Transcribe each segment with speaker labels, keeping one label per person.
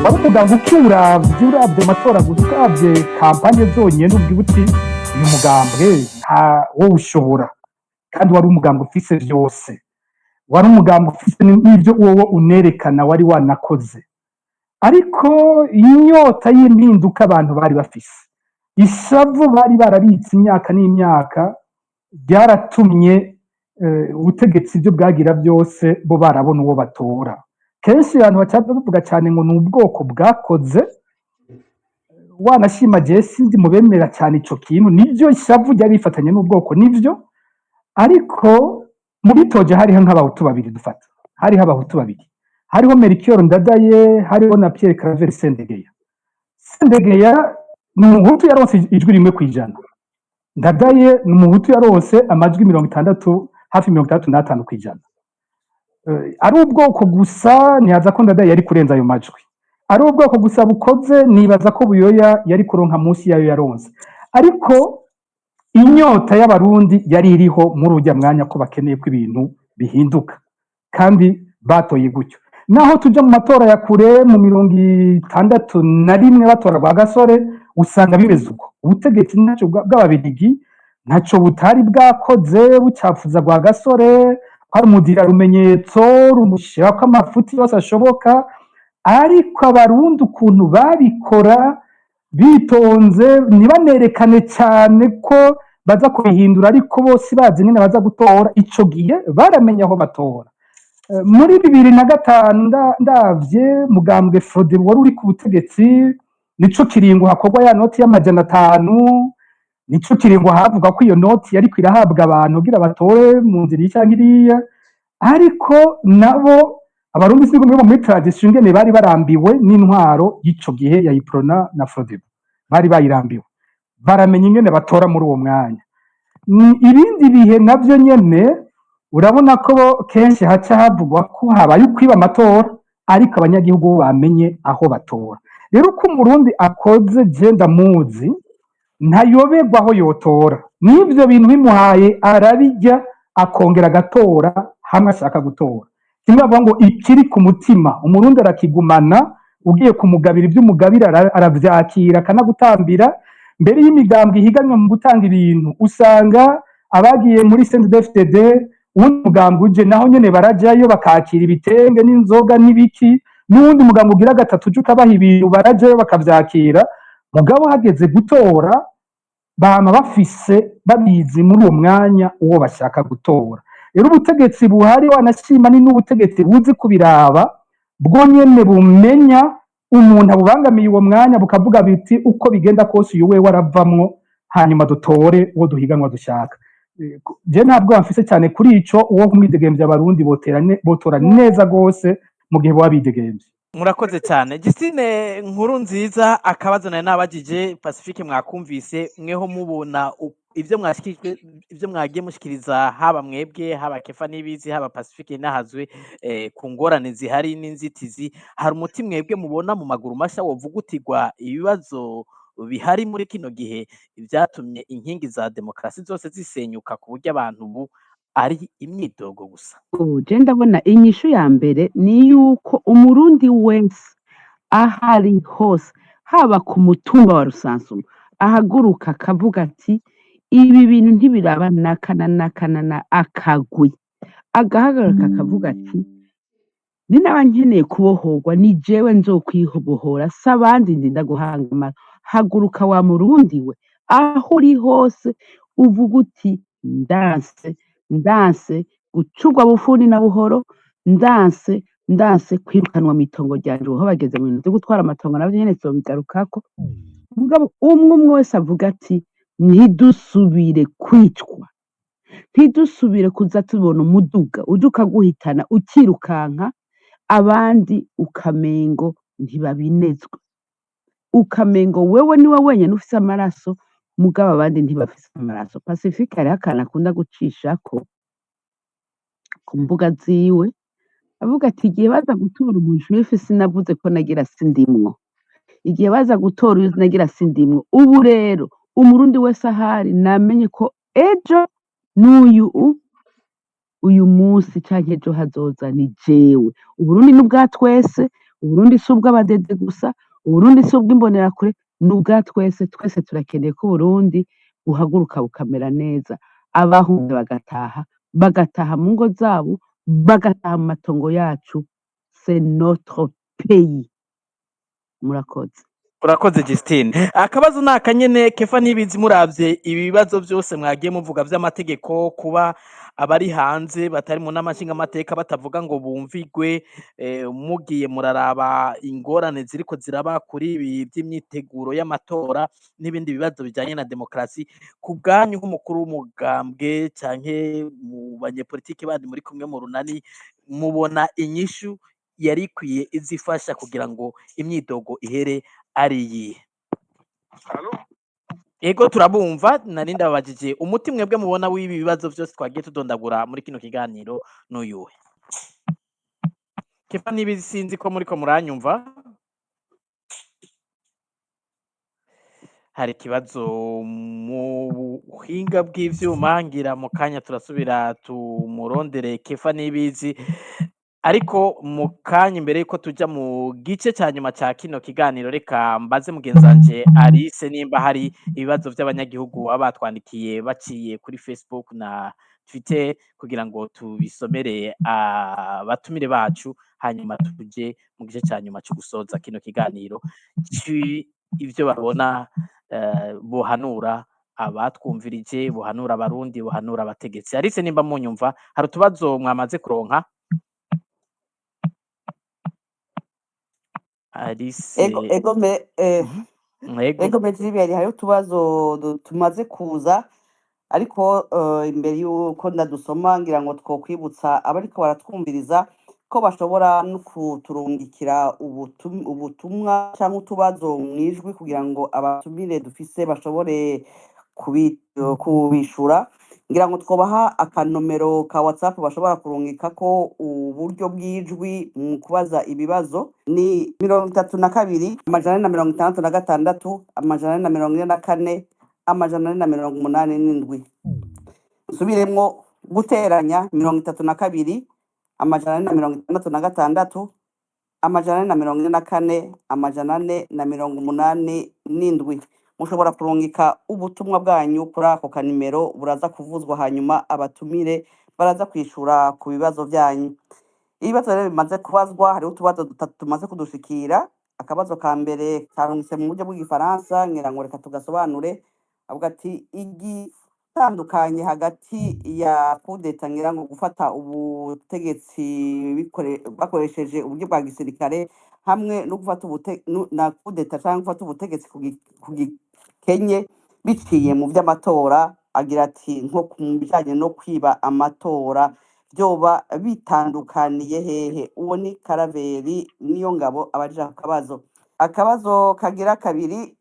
Speaker 1: wari umuganga uravye amatora gusa uravye kampanye zonyene ubwira uti uyu mugambwe wowe ushobora, kandi wari umugambwe ufise vyose, wari umugambwe ufise n'ivyo wowe unerekana wari wanakoze. Ariko inyota y'impinduka abantu bari bafise, ishavu bari barabitse imyaka n'imyaka, byaratumye ubutegetsi ibyo bwagira byose bo barabona uwo batora. Kenshi abantu bacaza bavuga cyane ngo ni ubwoko bwakoze, wanashima jewe sindi mubemera cyane ico kintu, nivyo ishavu ryari rifatanye n'ubwoko nivyo, ariko mu bitoje hariho nk'abahutu babiri dufata, hariho abahutu babiri, hariho Melchior Ndadaye, hariho na Pierre Claver Sendegeya. Sendegeya ni umuhutu yaronse ijwi rimwe kwijana, Ndadaye ni umuhutu yaronse amajwi 60 hafi 65 kwijana. Ari ubwoko gusa ntihaza ko Ndadaye yari kurenza ayo majwi, ari ubwoko gusa bukoze nibaza ko Buyoya yari kuronka munsi yayo yaronse. Ariko inyota y'abarundi yari iriho muri urya mwanya ko bakeneye ko ibintu bihinduka, kandi batoye gutyo. Naho tuja mu matora ya kure mu 61 batora Rwagasore, usanga bimeze uko. Ubutegetsi naco bw'ababirigi ntaco butari bwakoze bucafuza Rwagasore, hari umudira rumenyetso rumushirako amafuti yose ashoboka, ariko abarundi ukuntu babikora bitonze, ntibanerekane cyane ko baza kubihindura, ariko bose bazi nyine baza gutora, ico gihe baramenya aho batora. Muri 2005 ndavye mugambwe Frode wari uri ku butegetsi, nico kiringo hakorwa ya noti y'500, nico kiringo havuga ko iyo noti yari kwirahabwa abantu kugira batore mu nzira y'icangiriya, ariko nabo abarundi singo muri tradition ngene bari barambiwe n'intwaro y'ico gihe ya Iprona na Frode, bari bayirambiwe, baramenya ingene batora muri uwo mwanya. Ibindi bihe navyo nyene urabona ko kenshi haca havugwa ko habaye ukwiba amatora, ariko abanyagihugu bamenye aho batora. Rero ko umurundi akoze je ndamuzi, ntayoberwa aho yotora, n'ivyo bintu bimuhaye arabijya akongera agatora hamwe ashaka gutora. Kimwe bavuga ngo ikiri ku mutima umurundi arakigumana, ugiye kumugabira iby'umugabira aravyakira akanagutambira. Mbere y'imigambwe ihiganwa mu gutanga ibintu, usanga abagiye muri CNDD-FDD uwundi mugambwe uje naho nyene barajayo bakakira ibitenge n'inzoga n'ibiki, n'uwundi mugambwe ugira gatatu uje ukabaha ibintu barajayo bakavyakira. Mugabo hageze gutora bama bafise babizi muri uwo mwanya uwo bashaka gutora. Rero ubutegetsi buhari wanashima ni n'ubutegetsi buzi kubiraba, bwo nyene bumenya umuntu abubangamiye uwo mwanya, bukavuga biti uko bigenda kose uyu wewe aravamwo, hanyuma dutore uwo duhiganwa dushaka. Je ntabwo mfise cyane kuri ico, uwo kumwidegemvya abarundi botora neza gose mu gihe baba bidegemvye.
Speaker 2: Murakoze cyane. Justine nkuru nziza, akabazo naye nabajije Pacifique mwakumvise, mweho mubona ivyo mwashikijwe, ivyo mwagiye mushikiriza, haba mwebwe haba Kefa Nibizi haba Pacifique nahazwe, ku ngorane zihari n'inzitizi, hari umuti mwebwe mubona mu maguru masha wovugutirwa ibibazo bihari muri kino gihe ibyatumye inkingi za demokrasi zose zisenyuka ku buryo abantu ubu ari imyidogo gusa?
Speaker 3: Je ndabona inyishu ya mbere ni yuko umurundi wese ahari hose, haba ku mutumba wa Rusansuma, ahaguruka akavuga ati ibi bintu ntibiraba nakana akagwi, agahagarika akavuga ati ni naba nkeneye kubohorwa, ni jewe nzokwibohora, s'abandi ndinda guhangama. Haguruka wa murundi we, aho uri hose uvuga uti ndanse gucurwa bufuni na buhoro, ndanse kwirukanwa mitongo ryanje. Aho bageze mu bintu byo gutwara amatongo navyo nyene zobigarukako. Mugabo umwe wese avuga ati ntidusubire kwicwa, ntidusubire kuza tubona umuduga uje ukaguhitana ukirukanka, abandi ukamengo ntibabinezwe, ukamengo wewe niwe wenyene ufise amaraso, mugabo abandi ntibafise amaraso. Pacifique hariho akantu akunda gucishako ku mbuga ziwe, avuga ati igihe baza gutora umujuife sinavuze ko nagira sindimwo, igihe baza gutora uyu nagira sindimwo. Ubu rero umurundi wese ahari namenye ko ejo n'uyu uyu munsi canke ejo hazoza ni jewe. Uburundi n'ubwa twese, uburundi si ubw'abadede gusa, uburundi si ubw'imbonerakure, ni ubwa twese turakeneye ko uburundi buhaguruka bukamera neza, abahunze bagataha mu ngo zabo, bagataha mu matongo yacu, c'est notre pays. Murakoze.
Speaker 2: urakoze Justine. Akabazo ni akanyene Kefa Nibizi, muravye ibibazo byose mwagiye muvuga vy'amategeko, kuba abari hanze batari mu n'amashinga amateka batavuga ngo bumvigwe, mugiye muraraba ingorane ziriko ziraba kuri ibi by'imyiteguro y'amatora n'ibindi bibazo bijanye na demokarasi, ku bwanyu nk'umukuru w'umugambwe canke mu banyepolitiki bandi muri kumwe mu runani, mubona inyishu yari ikwiye izifasha kugira ngo imyidogo ihere ari iyihe? Ego turabumva, nari ndababajije umuti mwebwe mubona w'ibi bibazo byose twagiye tudondagura muri kino kiganiro n'uyuhe? Kefa Nibizi, sinzi ko muriko muranyumva. Hari ikibazo mu buhinga bw'ivyuma, ngira mu kanya turasubira tumurondere Kefa Nibizi, ariko mu kanya imbere yuko tuja mu gice ca nyuma ca kino kiganiro, reka mbaze mugenzanje Alice nimba hari ibibazo vy'abanyagihugu baba batwandikiye baciye kuri Facebook na Twitter, kugira ngo tubisomere abatumire bacu, hanyuma tuje mu gice ca nyuma co gusoza kino kiganiro, ivyo babona bohanura abatwumvirije, bohanura abarundi, bohanura abategetsi. Alice nimba munyumva, hari utubazo mwamaze kuronka? Alice.
Speaker 4: Ego Mejiberi, hariho utubazo tumaze kuza, ariko imbere y'uko ndadusoma ngira ngo twokwibutsa abariko baratwumviriza ko bashobora no kuturungikira ubutumwa cyangwa utubazo mwijwi kugira ngo abatumire dufise bashobore kubishura. Ngira ngo twobaha akanomero ka WhatsApp bashobora kurungikako uburyo bw'ijwi mu kubaza ibibazo, ni 32 166 144 187. Nsubiremwo, guteranya 32 166 144 187. Mushobora kurungika ubutumwa bwanyu kuri ako kanimero, buraza kuvuzwa hanyuma abatumire baraza kwishura ku bibazo byanyu. Ibibazo rero bimaze kubazwa, hariho utubazo dutatu tumaze kudushikira. Akabazo ka mbere karungitse mu buryo bw'igifaransa, ngira ngo reka tugasobanure. Avuga ati igitandukanye hagati ya kudeta, ngira ngo gufata ubutegetsi bakoresheje uburyo bwa gisirikare, hamwe no gufata na kudeta cyangwa gufata ubutegetsi ku gikenye biciye mu by'amatora. Agira ati nko mu bijyanye no kwiba amatora byoba bitandukaniye hehe? Uwo ni Karaveri niyo ngabo abaje akabazo. Akabazo kagira kabiri,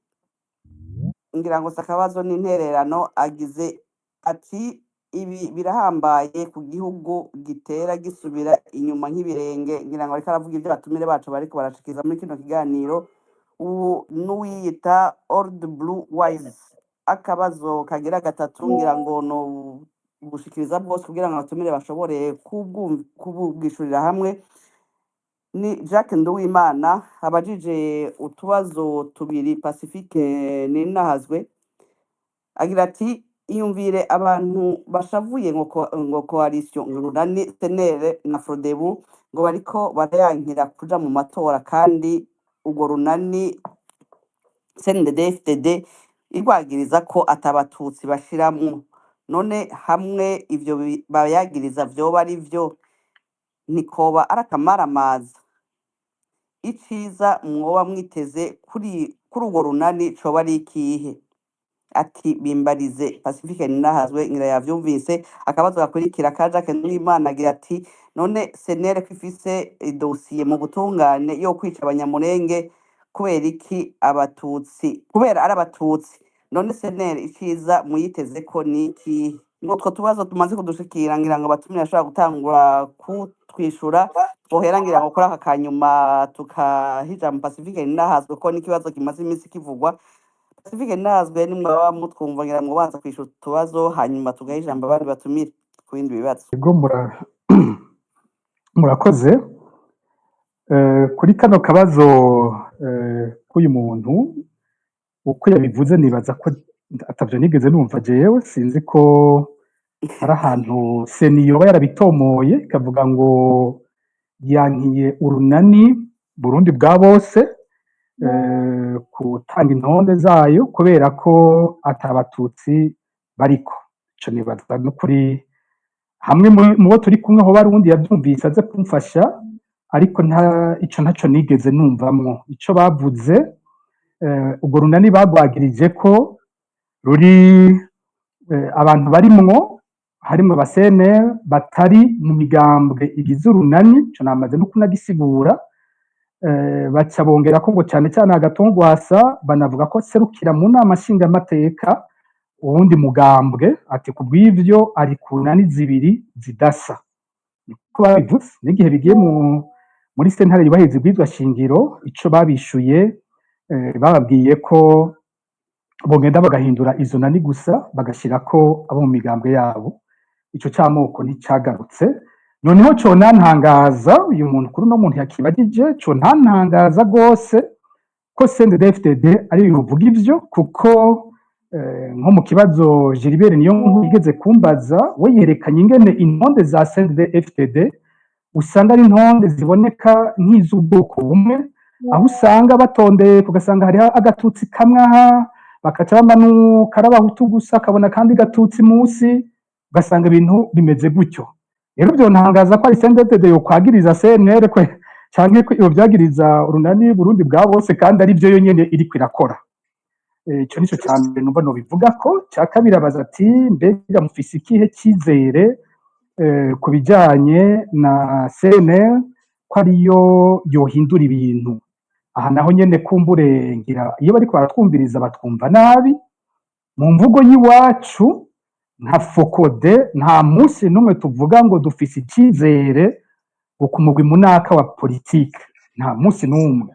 Speaker 4: ngira ngo sakabazo n'intererano, agize ati ibi birahambaye ku gihugu gitera gisubira inyuma nk'ibirenge. Ngira ngo ariko aravuga ibyo batumire bacu bariko barashikiza muri kino kiganiro. Ubu n'uwiyita Old Blue Wise. Akabazo kagira gatatu, ngira ngo no gushikiriza bwose kugira ngo abatumire bashobore kubwishurira hamwe, ni Jacques Nduwimana abajije utubazo tubiri. Pacifique Ninahazwe agira ati iyumvire abantu bashavuye ngo coalition Urunani, Senere na Frodebu ngo bariko barayankira kuja mu matora, kandi urwo runani CNDD-FDD irwagiriza ko atabatutsi bashiramwo. None hamwe ivyo bayagiriza vyoba ari vyo, nikoba arakamaramaza? Iciza mwoba mwiteze kuri urwo runani coba ari ikihe? Ati bimbarize. Pacifique Ninahazwe ngira yavyumvise. Akabazo gakurikira ka Jacques Nduwimana agira ati none Senere ko ifise idosiye mu butungane yo kwica abanyamurenge, kubera iki abatutsi? Kubera ari abatutsi. None Senere iciza muyiteze ko niki? Utwo tubazo tumaze kudushikira, ngira ngo abatumire bashobora gutangura kutwishura. Twohera ngira ngo kuri aka kanyuma tukahija mu Pacifique Ninahazwe ko n'ikibazo kimaze iminsi kivugwa. Pacifique Ninahazwe ni mwaba mutwumva, ngira ngo banza kwishura utubazo hanyuma tugahija abandi batumire ku bindi bibazo.
Speaker 1: Ego murakoze. kuri kano kabazo k'uyu muntu uko yabivuze nibaza ko atavyo nigeze numva jewe, sinzi ko hari ahantu seni yoba yarabitomoye ikavuga ngo yankiye urunani Burundi bwa bose gutanga intonde zayo kubera ko atabatutsi bariko. Ico nibaza n'ukuri hamwe mu bo turi kumwe hoba hari uwundi yavyumvise aze kumfasha, ariko ico ntaco nigeze numvamwo. Ico bavuze urwo runani bagwagirije ko ruri abantu barimwo harimwo aba CNL batari mu migambwe igize urunani, ico namaze no kunagisigura. Baca bongera ko ngo cane cane Agatongwasa banavuga ko serukira mu nama nshingamateka uwundi mugambwe, ati kubw'ivyo ari ku runani zibiri zidasa. Niko babivuze n'igihe bigiye muri sentare yubahiriza ibwirizwa shingiro, ico babishuye bababwiye ko bogenda bagahindura izo nani gusa bagashirako abo mu migambwe yabo. Ico c'amoko nticagarutse. Noneho co nantangaza, uyu muntu kuri uno muntu yakibagije, co nantangaza gose ko CNDD-FDD ari bivuga ivyo, kuko nko mu kibazo Gilbert Niyonkuru yigeze kumbaza, we yerekanye ingene intonde za CNDD-FDD usanga ari intonde ziboneka nk'iz'ubwoko bumwe, aho usanga batondeye ugasanga hariho agatutsi kamwe aha, bakaca bamanuka ari abahutu gusa, akabona kandi gatutsi musi, ugasanga ibintu bimeze gutyo. Rero byo ntangaza ko ari CNDD yokwagiriza CNL canke ko iyo vyagiriza urunani Burundi bwa bose, kandi ari byo yonyene iriko irakora. Ico nico ca mbere numva nobivuga ko. Ca kabiri abaza ati mbega mufise ikihe cizere ku bijanye na CNL ko ariyo yohindura ibintu. Aha naho nyene kumbure ngira iyo bariko baratwumviriza batwumva nabi. Mu mvugo y'iwacu nka Fokode nta musi numwe tuvuga ngo dufise icizere ku mugwi munaka wa politike, nta musi numwe.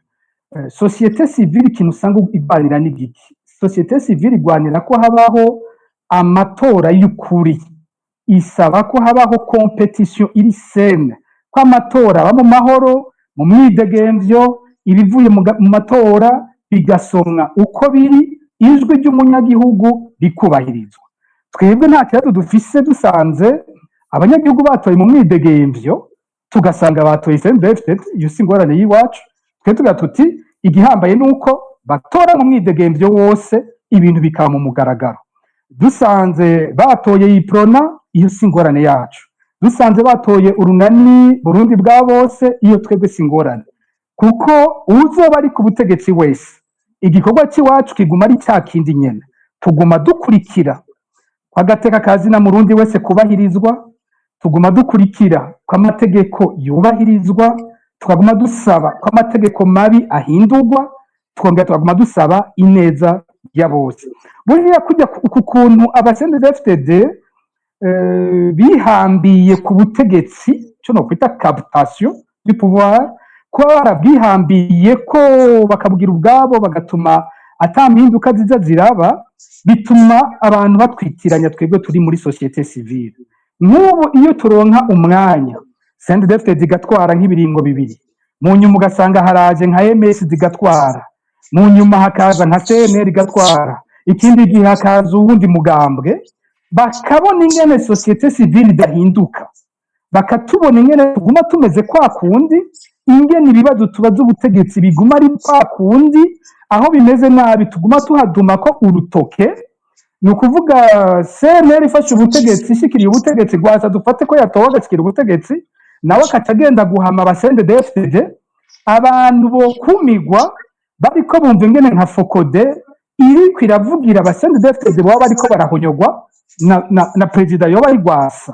Speaker 1: Societe civile ikintu usanga ibanira n'igiki? Societe civile igwanira ko habaho amatora y'ukuri, isaba ko habaho competition iri sene, ko amatora aba mu mahoro, mu mwidegemvyo, ibivuye mu matora bigasomwa uko biri, ijwi ry'umunyagihugu rikubahirizwa. Twebwe nta kibazo dufise dusanze abanyagihugu batoye mu mwidegemvyo, tugasanga batoye CNDD-FDD, iyo si ingorane y'iwacu. Twe tugira tuti igihambaye nuko batora mu mwidegemvyo wose, ibintu bikaba mu mugaragaro. Dusanze batoye Iprona, iyo si ingorane yacu. Dusanze batoye urunani Burundi bwa bose, iyo twebwe si ingorane, kuko uzoba ari ku butegetsi wese igikorwa cy'iwacu kiguma ari cya kindi nyene, tuguma dukurikira agateka kazina Murundi wese kubahirizwa, tuguma dukurikira ko amategeko yubahirizwa, tukaguma dusaba ko amategeko mabi ahindurwa, twongera tukaguma dusaba ineza ya bose. Buriya kujya ku kuntu CNDD-FDD bihambiye ku butegetsi, cyo no kwita captation du pouvoir, ko barabwihambiye ko bakabwira ubwabo bagatuma atampinduka ziza ziraba, bituma abantu batwitiranya twebwe turi muri societe civile. Nk'ubu iyo turonka umwanya CNDD-FDD zigatwara nk'ibiringo bibiri, mu nyuma ugasanga haraje nka MS zigatwara, mu nyuma hakaza nka CNL igatwara, ikindi gihe hakaza uwundi mugambwe, bakabona ingene societe civile idahinduka, bakatubona ingene tuguma tumeze kwa kundi, ingene ibibazo tubaza ubutegetsi biguma ari kwa kundi, aho bimeze nabi tuguma tuhaduma ko urutoke. Ni ukuvuga CNL ifashe ubutegetsi, ishikiriye ubutegetsi, Rwasa dufate ko yatowe agashikira ubutegetsi, nawe akaca agenda guhama aba CNDD-FDD, abantu bokumigwa bariko bumva ingene nka Fokode iriko iravugira aba CNDD-FDD baba bariko barahonyogwa na perezida yoba ari Rwasa.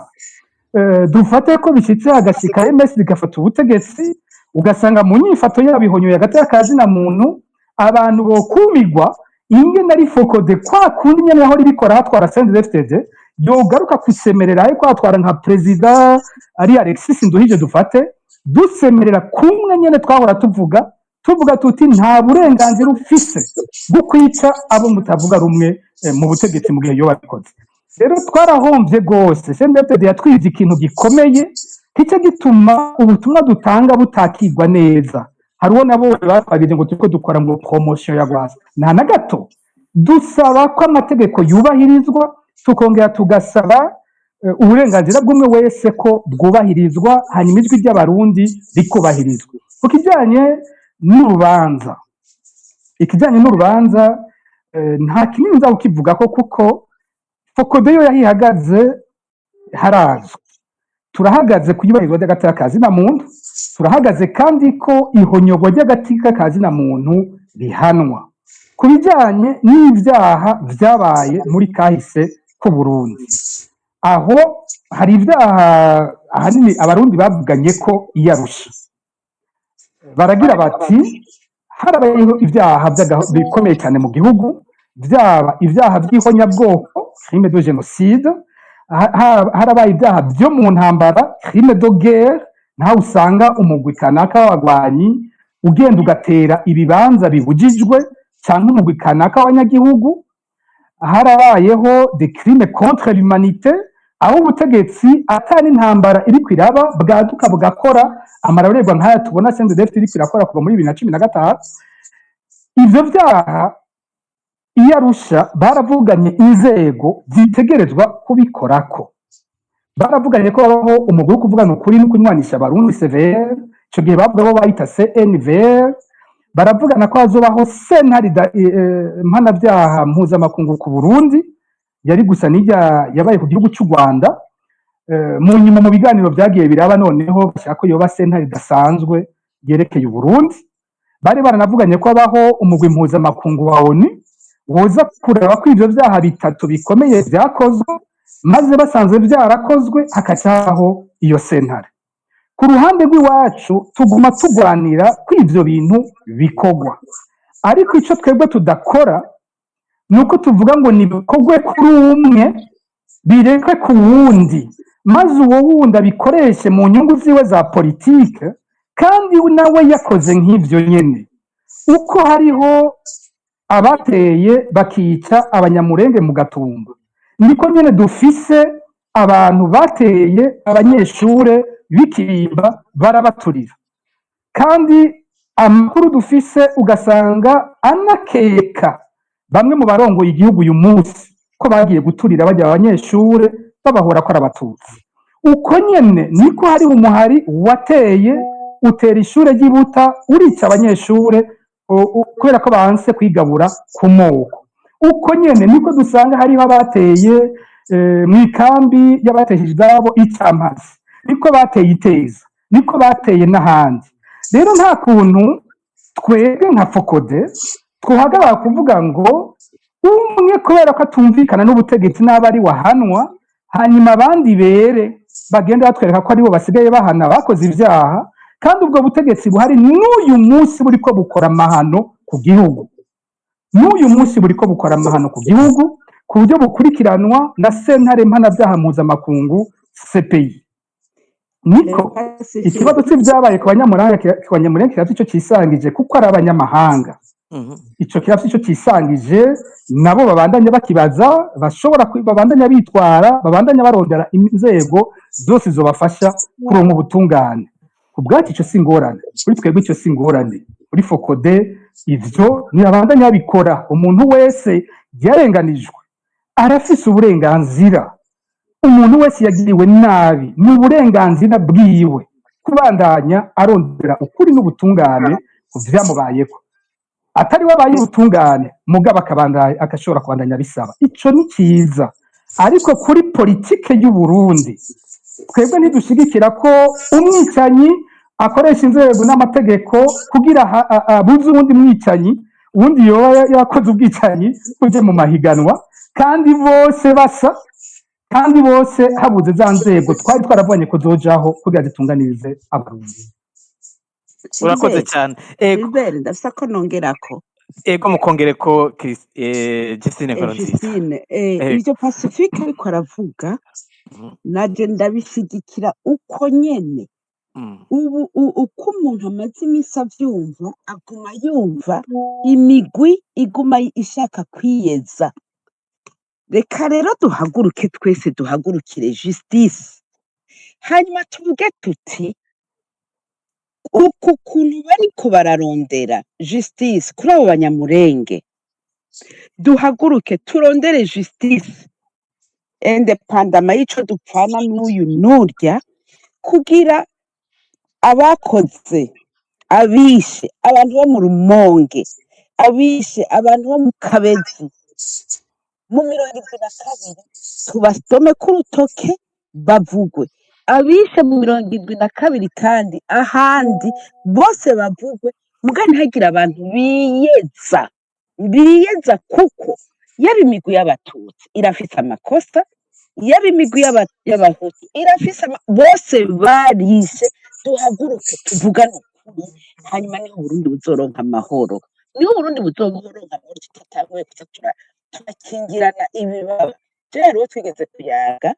Speaker 1: Dufate ko bishitse agashika MS zigafata ubutegetsi, ugasanga mu nyifato yabihonyoye hagati y'akazina muntu, abantu bokumigwa ingene ari Fokode kwa kundi nyene aho ribikora hatwara CNDD-FDD, yogaruka kusemerera ariko hatwara nka perezida ari Alexis Nduhije dufate, dusemerera kumwe nyene twahora tuvuga tuti nta burenganzira ufise bwo kwica abo mutavuga rumwe mu butegetsi mu gihe yo babikoze. Rero twarahombye gose, CNDD-FDD yatwivye ikintu gikomeye kica gituma ubutumwa dutanga butakirwa neza. Hari uwo nabonye batwagije ngo turiko dukora ngo promotion ya Rwasa, nta na gato. Dusaba ko amategeko yubahirizwa, tukongera tugasaba uburenganzira bw'umwe wese ko bwubahirizwa, hanyuma ijwi ry'abarundi rikubahirizwa. Ku kijyanye n'urubanza, nta kinini nza kukivuga ko kuko Fokode yo yahihagaze harazwi. Turahagaze ku iyubahirizwa ry'agateka ka zina muntu, turahagaze kandi ko ihonyogwa ry'agateka ka zina muntu rihanwa. Ku bijyanye n'ibyaha byabaye muri kahise k'u Burundi, aho hari ibyaha ahanini abarundi bavuganye ko iyarusha, baragira bati harabayeho ibyaha bikomeye cyane mu gihugu, byaba ibyaha by'ihonyabwoko crime de génocide, harabaye ibyaha byo mu ntambara crime de guerre, naho usanga umugwi kanaka w'abagwanyi ugenda ugatera ibibanza bibujijwe cyangwa umugwi kanaka w'abanyagihugu. Harabayeho de crime contre l'humanité, aho ubutegetsi atari intambara iri kwiraba bwaduka bugakora amarorerwa nk'aya tubona CNDD-FDD iri kwirakora kuva muri 2015. Ivyo vyaha iyo Arusha baravuganye inzego zitegerezwa kubikorako, baravuganye ko babaho umugwi wo kuvugana ukuri no kunywanisha abarundi CVR, ico gihe bavuga bo bayita CNVR. Baravugana ko hazobaho sentare mpanavyaha mpuzamakungu ku Burundi, yari gusa n'irya yabaye ku gihugu cy'u Rwanda. Mu nyuma mu biganiro byagiye biraba noneho bashaka ko yoba sentare idasanzwe yerekeye Uburundi. Bari baranavuganye ko abaho umugwi mpuzamakungu wa ONU woza kureba ko ivyo vyaha bitatu bikomeye vyakozwe, maze basanzwe vyarakozwe hakacaho iyo sentare. Ku ruhande rw'iwacu tuguma tugwanira ko ivyo bintu bikogwa, ariko ico twebwe tudakora nuko tuvuga ngo nibikogwe kuri umwe birekwe ku wundi, maze uwo wundi abikoreshe mu nyungu ziwe za politike, kandi nawe yakoze nk'ivyo nyene. Uko hariho abateye bakica abanyamurenge mu Gatumba, niko nyene dufise abantu bateye abanyeshure b'ikirimba barabaturira, kandi amakuru dufise ugasanga anakeka bamwe mu barongoye igihugu uyu munsi ko bagiye guturira bajya abanyeshure babahora ko ari abatutsi. Uko nyene niko hari umuhari wateye utera ishure ry'Ibuta urica abanyeshure kubera ko banse kwigabura ku moko. Uko nyene niko dusanga hariho abateye mw'ikambi y'abateshije izabo icampasi, niko bateye Iteza, niko bateye n'ahandi. Rero nta kuntu twebwe nka Fokode twohagarara kuvuga ngo umwe kubera ko atumvikana n'ubutegetsi n'aba ari wahanwa, hanyuma abandi bere bagenda batwereka ko aribo basigaye bahana bakoze ivyaha, kandi ubwo butegetsi buhari n'uyu munsi buriko bukora amahano ku gihugu, n'uyu munsi buriko bukora amahano ku gihugu ku buryo bukurikiranwa na sentare mpanavyaha mpuzamakungu CPI. Niko ikibazo c'ivyabaye ku banyamurenge kiravye ico cisangije kuko ari abanyamahanga. Ico kiravye ico cisangije, nabo babandanya bakibaza, bashobora babandanya bitwara, babandanya barondera inzego zose zobafasha kuronka ubutungane. Ku bwacu ico si ingorane, kuri twebwe ico si ingorane, kuri Fokode ivyo ntibabandanya babikora. Umuntu wese yarenganijwe arafise uburenganzira, umuntu wese yagiriwe nabi ni uburenganzira bwiwe kubandanya arondera ukuri n'ubutungane ku vyamubayeko, atari wabaye ubutungane mugabo akashobora kubandanya bisaba. Ico ni ciza, ariko kuri politike y'u Burundi twebwe ntidushigikira ko umwicanyi akoresha inzego n'amategeko kugira abuze uwundi mwicanyi, uwundi yoba yakoze ubwicanyi uje mu mahiganwa, kandi bose basa, kandi bose habuze za nzego twari twaravanye ko zojaho kugira zitunganirize abarundi.
Speaker 2: Urakoze cyane.
Speaker 3: Gilbert ndafisa ko nongerako.
Speaker 2: Ego mukongereko Justine Nkurunziza.
Speaker 3: Justine, ivyo Pacifique ariko aravuga naje ndabishigikira uko nyene. Ubu uko umuntu amaze iminsi avyumva aguma yumva imigwi iguma ishaka kwiyeza. Reka rero duhaguruke twese duhagurukire justice, hanyuma tuvuge tuti uku kuntu bariko bararondera justice kuri abo banyamurenge, duhaguruke turondere justice independama y'ico dupfana n'uyu n'urya, kugira abakoze, abishe abantu bo mu Rumonge, abishe abantu bo mu Kabezi mu 72 tubasome k'urutoke bavugwe, abishe mu 72 kandi ahandi bose bavugwe, muga ntihagire abantu biyeza kuko yaba imigwi y'abatutsi irafise amakosa, yaba imigwi y'abahutu irafise bose barishe. Duhaguruke tuvugane ukuri, hanyuma niho Uburundi buzoronka amahoro, niho Uburundi buzoronka amahoro, tutatanguye kuza turakingirana ibibaba. Je hariho twigeze kuyaga,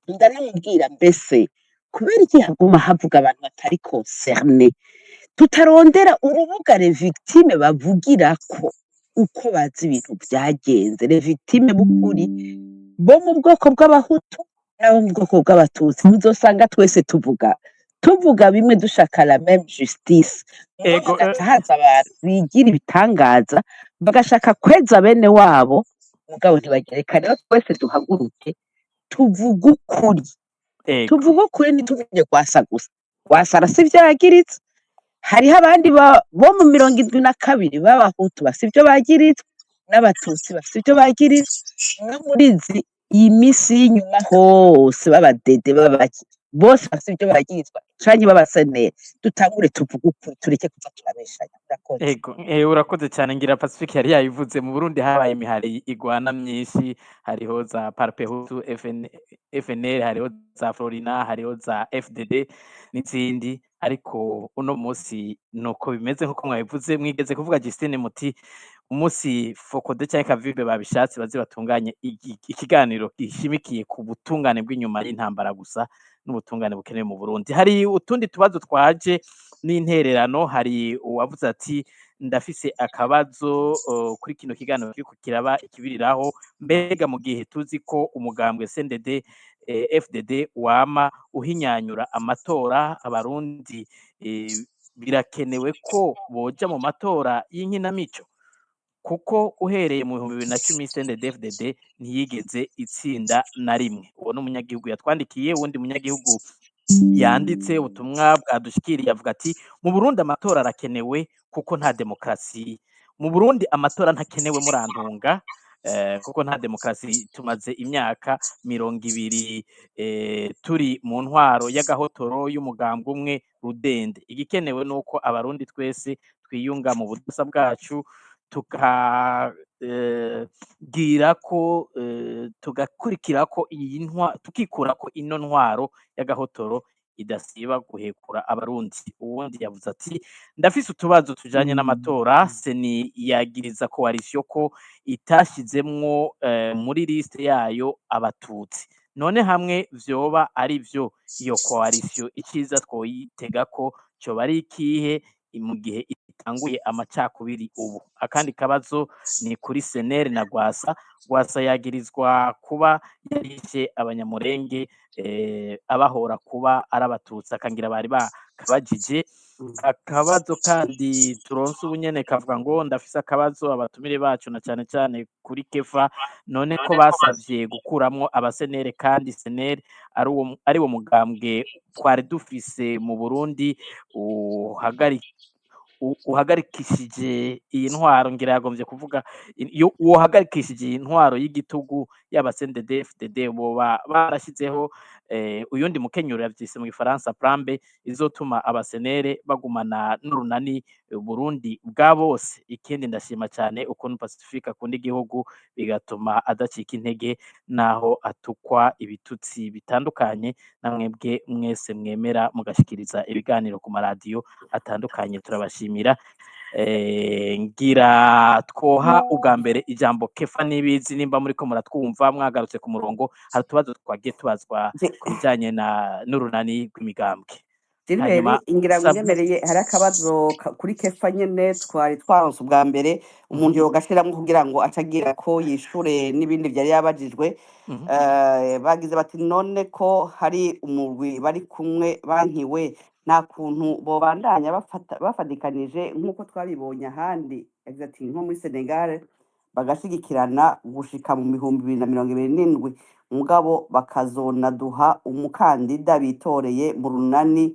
Speaker 3: ndanamubwira mbese kubera iki haguma havuga abantu batari concerne, tutarondera urubuga les victimes bavugirako uko bazi ibintu vyagenze, les victimes b'ukuri bo mu bwoko bw'abahutu n'abo mu bwoko bw'abatutsi, muzosanga twese tuvuga bimwe, dushaka la même justice.
Speaker 2: ego
Speaker 3: Hagaca haza abantu bigira ibitangaza bagashaka kweza bene wabo, mugabo ntibagereka. Rero twese duhaguruke tuvuge ukuri,
Speaker 2: ego
Speaker 3: tuvuge ukuri, ntituvuge Rwasa gusa. Rwasa arasi ivyo yagirizwa, hariho abandi bo mu 72 b'abahutu bafise ivyo bagirizwa, n'abatutsi bafise ivyo bagirizwa, no muri iyi misi y'inyuma hose b'abadede b'abaki bose bafise ivyo bagirizwa canke b'abaseneri. Dutangure tuvuge ukuri, tureke kuza turabeshanya. Murakoze.
Speaker 2: ego urakoze cyane. Ngira Pacifique yari yabivuze, mu Burundi habaye imihari igwana myinshi, hariho za Parpehutu, FNL, hariho za Florina, hariho za FDD n'izindi, ariko uno musi nuko bimeze nk'uko mwabivuze. Mwigeze kuvuga Justine muti umunsi Fokode cyangwa Kavibe babishatse baze batunganye ikiganiro gishimikiye ku butungane bw'inyuma y'intambara gusa n'ubutungane bukenewe mu Burundi. Hari utundi tubazo twaje n'intererano. Hari uwavuze ati ndafise akabazo kuri kino kiganiro kiriko kiraba ikibiriraho, mbega mu gihe tuzi ko umugambwe CNDD FDD wama uhinyanyura amatora, abarundi birakenewe ko boja mu matora y'inkinamico, kuko uhereye mu 2010 CNDD FDD ntiyigeze itsinda na rimwe. Uwo n'umunyagihugu yatwandikiye. Uwundi munyagihugu yanditse ubutumwa bwadushikiriye avuga ati mu Burundi amatora arakenewe kuko nta demokrasi mu Burundi, amatora ntakenewe murantunga, kuko nta demokrasi. Tumaze imyaka 20 turi mu ntwaro y'agahotoro y'umugambwe umwe rudende. Igikenewe nuko abarundi twese twiyunga mu budasa bwacu, tugakurikira ko tukikura ko ino ntwaro y'agahotoro idasiba guhekura abarundi. Uwundi yavuze ati ndafise utubazo tujanye n'amatora, seni yagiriza coalition ko itashizemwo muri liste yayo abatutsi. None hamwe vyoba ari vyo, iyo coalition iciza twoyitega ko coba ari ikihe mu gihe itanguye amacakubiri ubu? Akandi kabazo ni kuri Seneri na Rwasa. Rwasa yagirizwa kuba yarishe abanyamurenge, abahora kuba ari abatutsi, akangira bari bakabajije. Akabazo kandi turonse ubunyene kavuga ngo ndafise akabazo abatumire bacu, na cane cane kuri Kefa, none ko basavye gukuramwo abasenere kandi Seneri ari wo mugambwe twari dufise mu Burundi uhagarikishije iyi ntwaro. Ngira yagombye kuvuga uhagarikishije iyi ntwaro y'igitugu y'abasendede FDD, boba barashizeho uyundi mukenyuro yavyise mu Gifaransa plambe izotuma abasenere bagumana n'urunani Burundi bwa bose. Ikindi ndashima cyane ukuntu Pacifique akunda igihugu, bigatuma adacika intege naho atukwa ibitutsi bitandukanye. Namwebwe mwese mwemera mugashikiriza ibiganiro ku maradiyo atandukanye, turabashimira. Ngira twoha ubwa mbere ijambo Kefa Nibizi, nimba muriko muratwumva mwagarutse ku murongo. Hari utubazo twagiye tubazwa ku bijanye n'urunani rw'imigambwe.
Speaker 4: Gilbert
Speaker 2: hanyuma
Speaker 4: ingira ngo
Speaker 2: Sabwe
Speaker 4: unyemereye hari akabazo kuri kefa nyene twari twaronse ubwa mbere umuntu yogashiramwo kugira ngo acagira ko yishure n'ibindi vyari yabajijwe bagize bati none ko hari umurwi bari kumwe bankiwe nta kuntu bobandanya bafadikanije nk'uko twabibonye ahandi yagize ati nko muri Senegal bagashigikirana gushika mu 2027 mugabo bakazonaduha umukandida bitoreye mu runani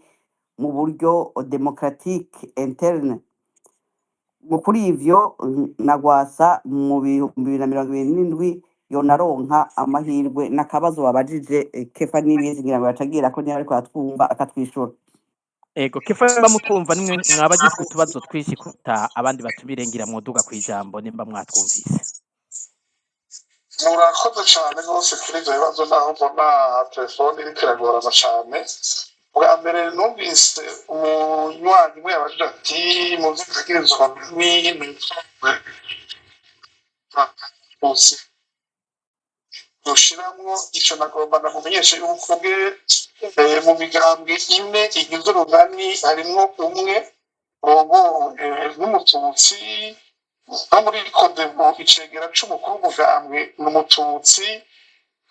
Speaker 4: mu buryo démocratique interne kuri ivyo nagwasa mu 2027 yonaronka amahirwe n'akabazo babajije Kefa Nibizi ngira ngo bacagira ko niba ariko atwumva akatwishura.
Speaker 2: Ego Kefa bamutwumva nimwe mwabagize utubazo twishi kuta abandi batubirengira mwoduga kwijambo nimba mwatwumvise.
Speaker 5: Murakoze cyane rwose kuri ibyo bibazo naho mbona telefone iriko iragorana cyane. Bwa mbere numvise umunywanyi umwe yabajije ati mu vy'ibitekerezo yoshiramwo ico nagomba nakumenyesha yuko bwe mu migambwe ine igize urunani harimwo umwe n'umututsi no muri Codebu icegera c'umukuru w'umugambwe n'umututsi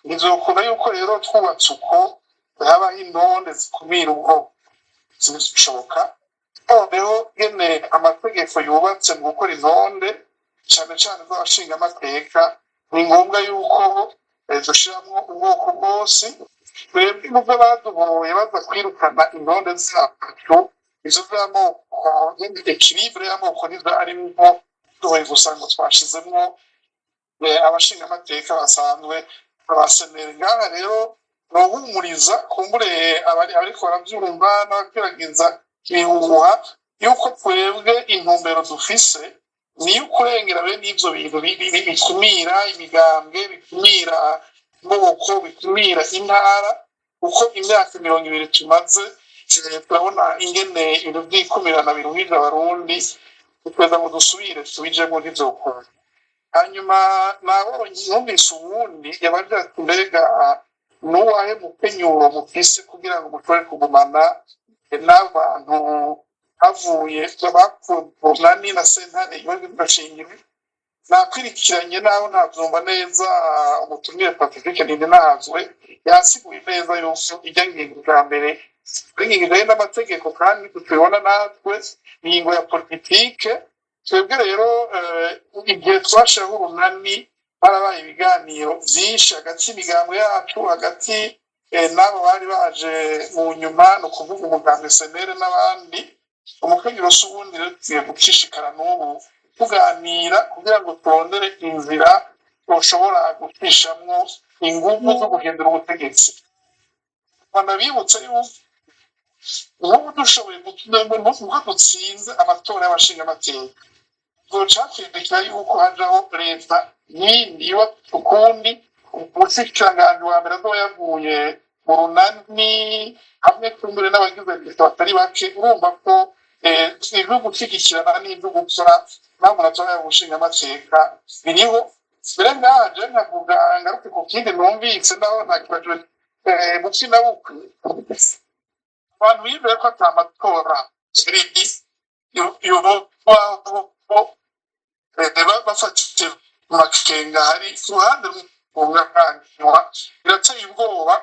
Speaker 5: nizokunda yuko rero twubatse uko habaho intonde zikumira ubwoko zibishoboka noneho nyene amategeko yubatse mu gukora intonde cane cane z'abashinga amateka ni ngombwa yuko dushiramwo ubwoko bwose twebwe nubwo baduhoye baza kwirukana intonde zacu izo z'amoko equilibre y'amoko nizo arimwo duhoye gusa ngo twashizemwo abashinga amateka basanzwe abaseneri ngaha rero nohumuriza kumbure ariko baravyumva n'abagerageza ibihuha yuko twebwe intumbero dufise niyo kurengera bene ivyo bintu bikumira imigambwe bikumira amoko bikumira intara uko imyaka 20 tumaze turabona ingene ibintu vy'ikumirana biruhije abarundi tweza ngo dusubire tubijemwo ntivyokunda hanyuma nabonye numvise uwundi yabaje ati mbega nuwahe mukenyuro mufise kugira ngo mushobore kugumana n'abantu havuye bakubonani na sentare y'ibashingiro nakwirikiranye naho ntavyumva neza umutumire Patrick Ninde nahazwe yasiguye neza yuko ijya ngingo bwa mbere ingingo n'amategeko kandi tubibona natwe ingingo ya politike twebwe rero igihe twashaho urunani barabaye ibiganiro vyinshi hagati y'imigambo yacu hagati n'abo bari baje mu nyuma no kuvuga umugambwe senere n'abandi umukenyero s'ubundi rero tugiye gucishikara n'ubu tuganira kugira ngo turondere inzira twoshobora gucishamwo inguvu zo guhindura ubutegetsi banabibutse yuko ubu dushoboye gutunemba dutsinze amatora y'abashinga amateka zocakwindikira yuko hajaho leta yindi yo ukundi umushikiranganji wa mbere azoba yavuye mu runani hamwe kumbure n'abagize leta batari bake urumva ko ivyo gushyigikirana n'ivyo gukora ntabwo natora y'ubushinga amateka biriho mbere ngaje nkavuga ngaruke ku kindi numvise naho ntakibaje mukina bukwe abantu bibere ko ata matora seridi bafatije makenga hari kuruhande rw'ubwanganywa birateye ubwoba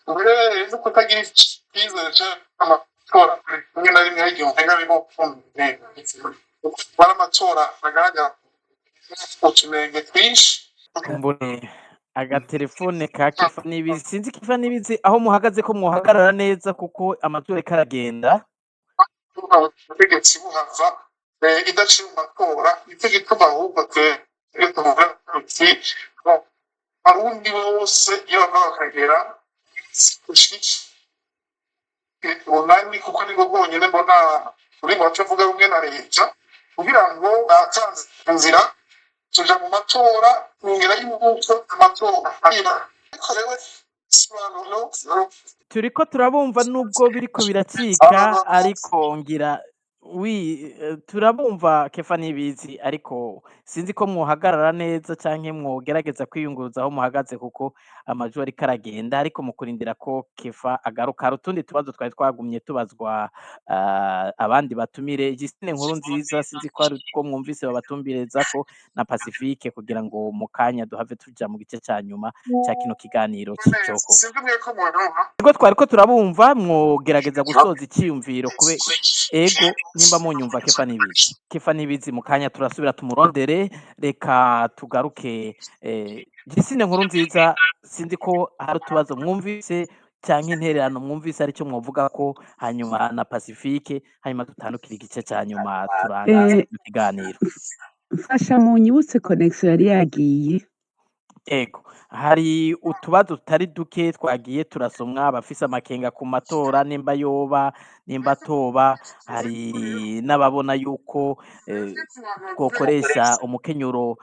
Speaker 5: mbere no kutagira icyizere cy'amatora rimwe na rimwe hari igihe umenga birimo kuba amatora agaragara utunenge twinshi
Speaker 2: mbone agatelefone ka Kefa Nibizi sinzi Kefa Nibizi aho muhagaze ko muhagarara neza kuko amatora karagenda
Speaker 5: ubutegetsi buhava idaciye mu matora nicyo gituma ahubwo tuvuga tuti abarundi bose iyo bava bakagera urunani kuko nibwo bwonyene mbona uri mu bacavuga rumwe na leta kugira ngo batanze inzira tuja mu matora ingira y'ubuko amatora ariko rero
Speaker 2: turiko turabumva nubwo biriko biracika ariko ngira turabumva Kefa Nibizi ariko sinzi ko mwohagarara neza canke mwogerageza kwiyunguruza aho muhagaze kuko amajwi ariko aragenda, ariko mu kurindira ko Kefa agaruka hari utundi tubazo twari twagumye tubazwa abandi batumire. Justine Nkurunziza sinzi ko hari utwo mwumvise babatumbirezako na Pacifique kugira ngo mu kanya duhave tuja mu gice ca nyuma ca kino kiganiro c'icoko.
Speaker 5: sinzi mweko murumva
Speaker 2: Ego twariko turabumva mwogerageza gusoza iciyumviro ego nimba munyumva Kefa Nibizi mu kanya turasubira tumurondere, reka tugaruke Justine Nkurunziza sinzi ko hari utubazo mwumvise canke intererano mwumvise arico mwovugako, hanyuma na Pacifique, hanyuma dutandukire igice ca nyuma turangize ikiganiro.
Speaker 3: mfasha munyibutse connection yari yagiye.
Speaker 2: Ego hari utubazo tutari duke twagiye turasomwa, abafise amakenga ku matora nimba yoba nimba atoba, hari n'ababona yuko twokoresha umukenyuro.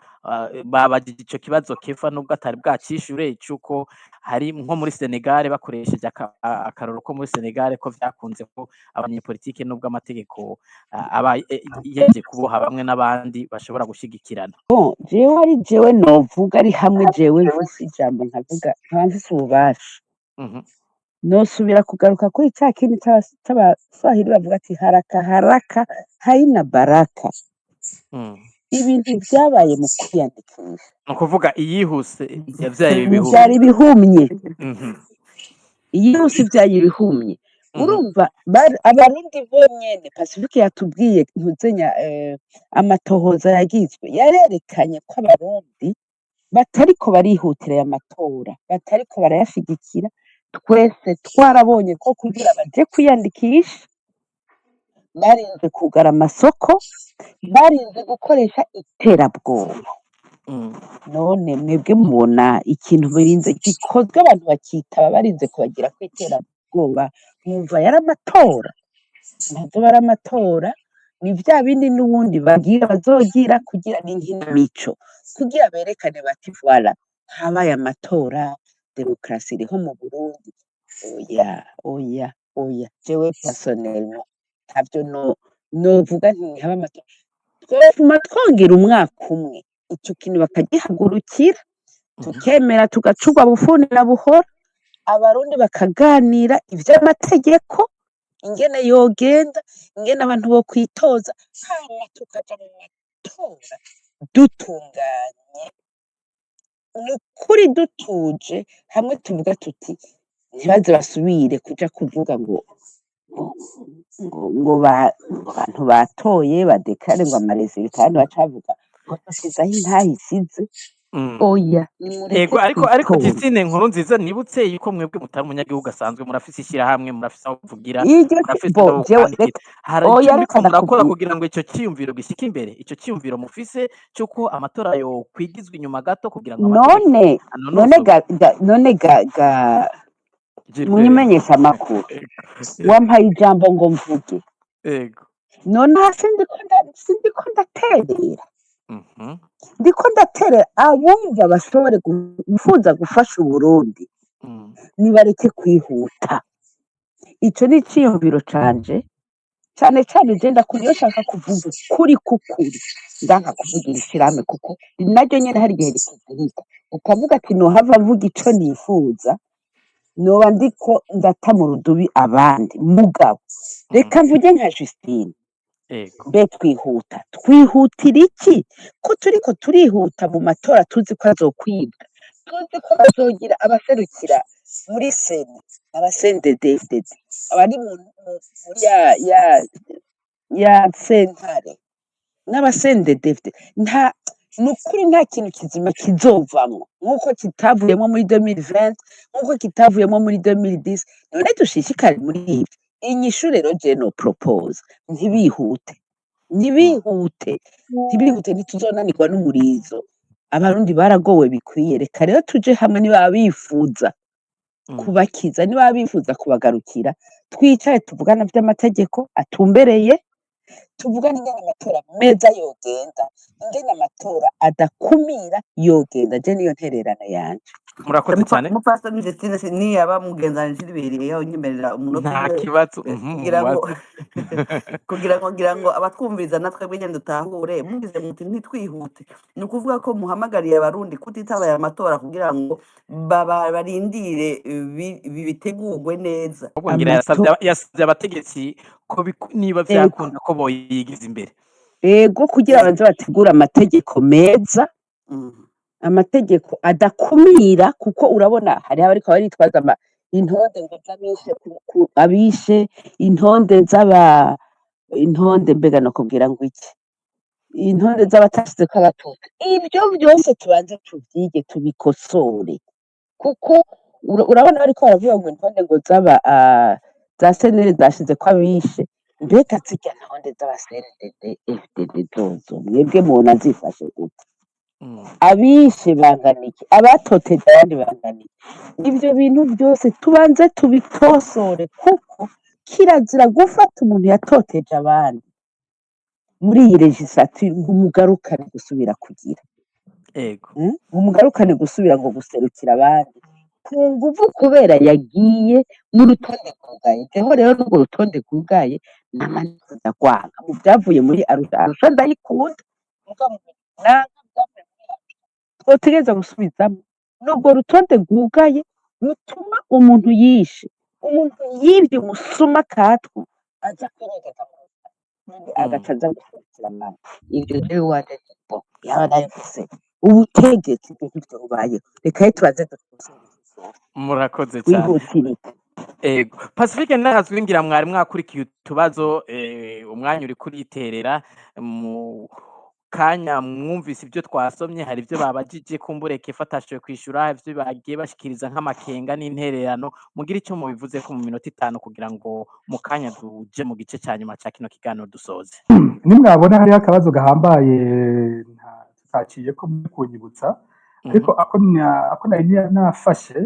Speaker 2: Babajije ico kibazo Kefa nubwo atari bwacishure cuko hari nko muri Senegal bakoresheje akaroro ko muri Senegal ko vyakunze ko abanyepolitike nubwo amategeko aba yeje kuboha bamwe n'abandi bashobora gushigikirana.
Speaker 3: Bon, jewe ari jewe novuga ari hamwe jewe mfise ijambo nkavuga nkaba mfise ububasha, nosubira kugaruka kuri ca kindi c'abaswahili bavuga ati haraka haraka haina baraka. Ibintu vyabaye mu kwiyandikisha
Speaker 2: Ni ukuvuga iyihuse yavyaye ibihumye.
Speaker 3: vyari bihumye, iyihuse vyaye ibihumye. Urumva abarundi bonyene Pacifique yatubwiye ntuzenya amatohoza yagizwe yarerekanye ko abarundi batariko barihutira aya matora, batariko barayashigikira. Twese twarabonye ko kugira baje kwiyandikisha barinze kugara amasoko, barinze gukoresha iterabwoba. None mwebwe mubona ikintu birinze gikozwe abantu bakitaba barinze kubagira ko iterabwoba, mwumva yari amatora? Ntazoba ari amatora, ni vya bindi n'ubundi bagira bazogira kugira n'inkinamico, kugira berekane bati voilà habaye amatora, demokarasi iriho mu Burundi. Oya jewe personnellement ntavyo novuga nti ntihaba amatora. Twofuma twongera umwaka umwe ico kintu bakagihagurukira, tukemera tugacurwa bufuni na buhoro, abarundi bakaganira ivy'amategeko ingene yogenda, ingene abantu bokwitoza, hama tukaja mu matora dutunganye, nukuri dutuje hamwe tuvuga tuti ntibaze basubire kuja kuvuga ngo abantu batoye badeklare ngo amarezida kandi baca bavuga ngo dushizeho intahe isize. Oya
Speaker 2: Ego ariko Justine Nkurunziza nibutse yuko mwebwe mutari umunyagihugu asanzwe, murafise ishirahamwe, murafise aho kuvugira, murafise aho kwandikira. Hari ico muriko murakora kugira ngo ico ciyumviro gishike imbere, ico ciyumviro mufise cuko amatora yo kwigizwa inyuma gato kugira ngo
Speaker 3: none ga munyimenyesha amakuru wampaye ijambo ngo mvuge.
Speaker 2: Ego
Speaker 3: none sindiko ndaterera, ndiko ndaterera abumva bashobore gufuza gufasha Uburundi nibareke kwihuta. Ico ni iciyumviro canje cane cane, je ndakuriyo shaka kuvuga ukuri kukuri, ndanka kuvugira ishirahamwe kuko naryo nyene hari igihe rikuzirika ukavuga ati nohava mvuga ico nifuza noba ndiko ndata mu rudubi abandi. Mugabo reka mvuge nka Justine, mbe twihutira iki ko turiko turihuta mu matora, tuzi ko azokwibwa, tuzi ko bazogira abaserukira muri sena, abasendedefded abari muri ya sentare n'abasendedefded. Nukuri nta kintu kizima kizovamwo nkuko kitavuyemo muri 2020, nkuko kitavuyemo muri 2010. None dushishikare muri ivyo. Inyishu rero je no propose ntibihute, ntituzonanirwa n'umurizo. Abarundi baragowe bikwiye, reka rero tuje hamwe niba bifuza kubakiza, niba bifuza kubagarukira, twicare tuvugana vy'amategeko atumbereye, tuvugana ingene amatora meza yogenda, ingene amatora adakumira yogenda. Je niyo ntererano yanje.
Speaker 2: murakoze cyane
Speaker 4: umupfasoni Justine niyaba mugenzanije ibihereyeho nyemerera umunota
Speaker 2: nta
Speaker 4: umwe
Speaker 2: kibazo
Speaker 4: kugira ngo
Speaker 2: mubaze
Speaker 4: kugira ngo abatwumviriza natwe nyine dutahure mugize muti ntitwihute ni ukuvuga ko muhamagariye abarundi kutitaba aya matora kugira ngo barindire bitegurwe neza
Speaker 2: ahubwo ngira yasabye abategetsi ko niba byakunda ko boyigiza imbere
Speaker 3: ego kugira abanze bategura amategeko meza amategeko adakumira kuko urabona hari abariko baritwaza intonde ngo abishe intonde intonde mbega no kubwira ngo iki intonde z'abatashize ko abatutsi ibyo byose tubanze tuvyige tubikosore kuko urabona bariko baravuga ngo intonde ngo za senere zashize ko abishe mbega zirya ntonde z'abasenedede FDD zozo mwebwe mubona zifashe gute abishe bangana iki abatoteje abandi bangana iki ibyo bintu byose tubanze tubitosore kuko kirazira gufata umuntu yatoteje abandi muri iyi legislature ngo umugarukane gusubira kugira umugarukane gusubira ngo guserukira abandi ku nguvu kubera yagiye mu rutonde rwugaye jeho rero n'urwo rutonde rwugaye n'amanota ndagwanga mu byavuye muri arusha ndayikunda twotegereza gusubizamo n'urwo rutonde rwugaye rutuma umuntu yishe umuntu yibye umusuma katwa aza kwiregeza agaca aza gukurikira amana ibyo rero wadepo yaba nayo gusa ubutegetsi ibyo ntibyo bubayeho reka tubanze
Speaker 2: murakoze cyane ego Pacifique narazwi ngira mwari mwakurikiye utubazo umwanya uri kuriterera mu kanya mwumvise ibyo twasomye hari ibyo babajije kumbureke fatashiwe kwishura ibyo bagiye bashikiriza nk'amakenga n'intererano mugira icyo mubivuze ko mu minota 5 kugira ngo mu kanya duje mu gice cya nyuma cya kino kiganiro dusoze
Speaker 1: nimwabona hari akabazo gahambaye tutaciye ko kunyibutsa ariko ako nari nafashe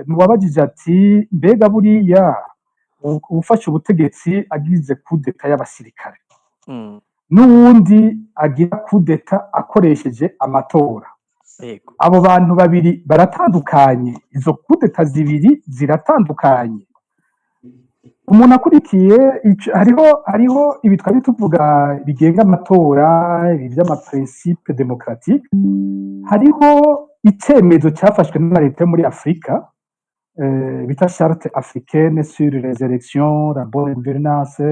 Speaker 1: nuwabajije ati mbega buriya ufashe ubutegetsi agize kudeta y'abasirikare n'uwundi agira kudeta akoresheje amatora abo bantu babiri baratandukanye izo kudeta zibiri ziratandukanye umuntu akurikiye hariho ibi twari tuvuga bigenga amatora ibi by'amaprincipe démocratique hariho icyemezo cyafashwe na leta yo muri Afrika bita charte africaine sur les élections la bonne gouvernance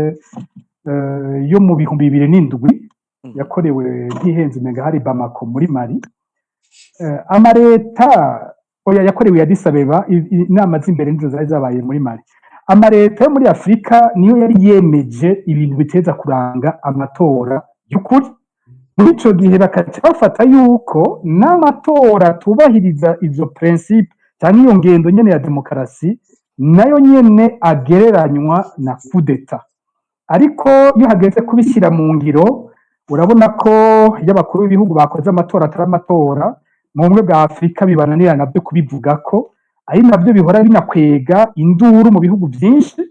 Speaker 1: yo mu 2007 yakorewe ntihenze mega hari Bamako muri Mali amareta yakorewe ya Addis Abeba inama z'imbere nizo zari zabaye muri Mali amareta yo muri Afrika niyo yari yemeje ibintu biteza kuranga amatora y'ukuri muri ico gihe bakaca bafata yuko n'amatora tubahiriza izo principe cyangwa iyo ngendo nyene ya demokarasi nayo nyene agereranywa na kudeta ariko iyo hageze kubishyira mu ngiro urabona ko y'abakuru b'ibihugu bakoze amatora atari amatora mu bumwe bwa Afrika bibananira nabyo kubivuga ko ari nabyo bihora binakwega induru mu bihugu byinshi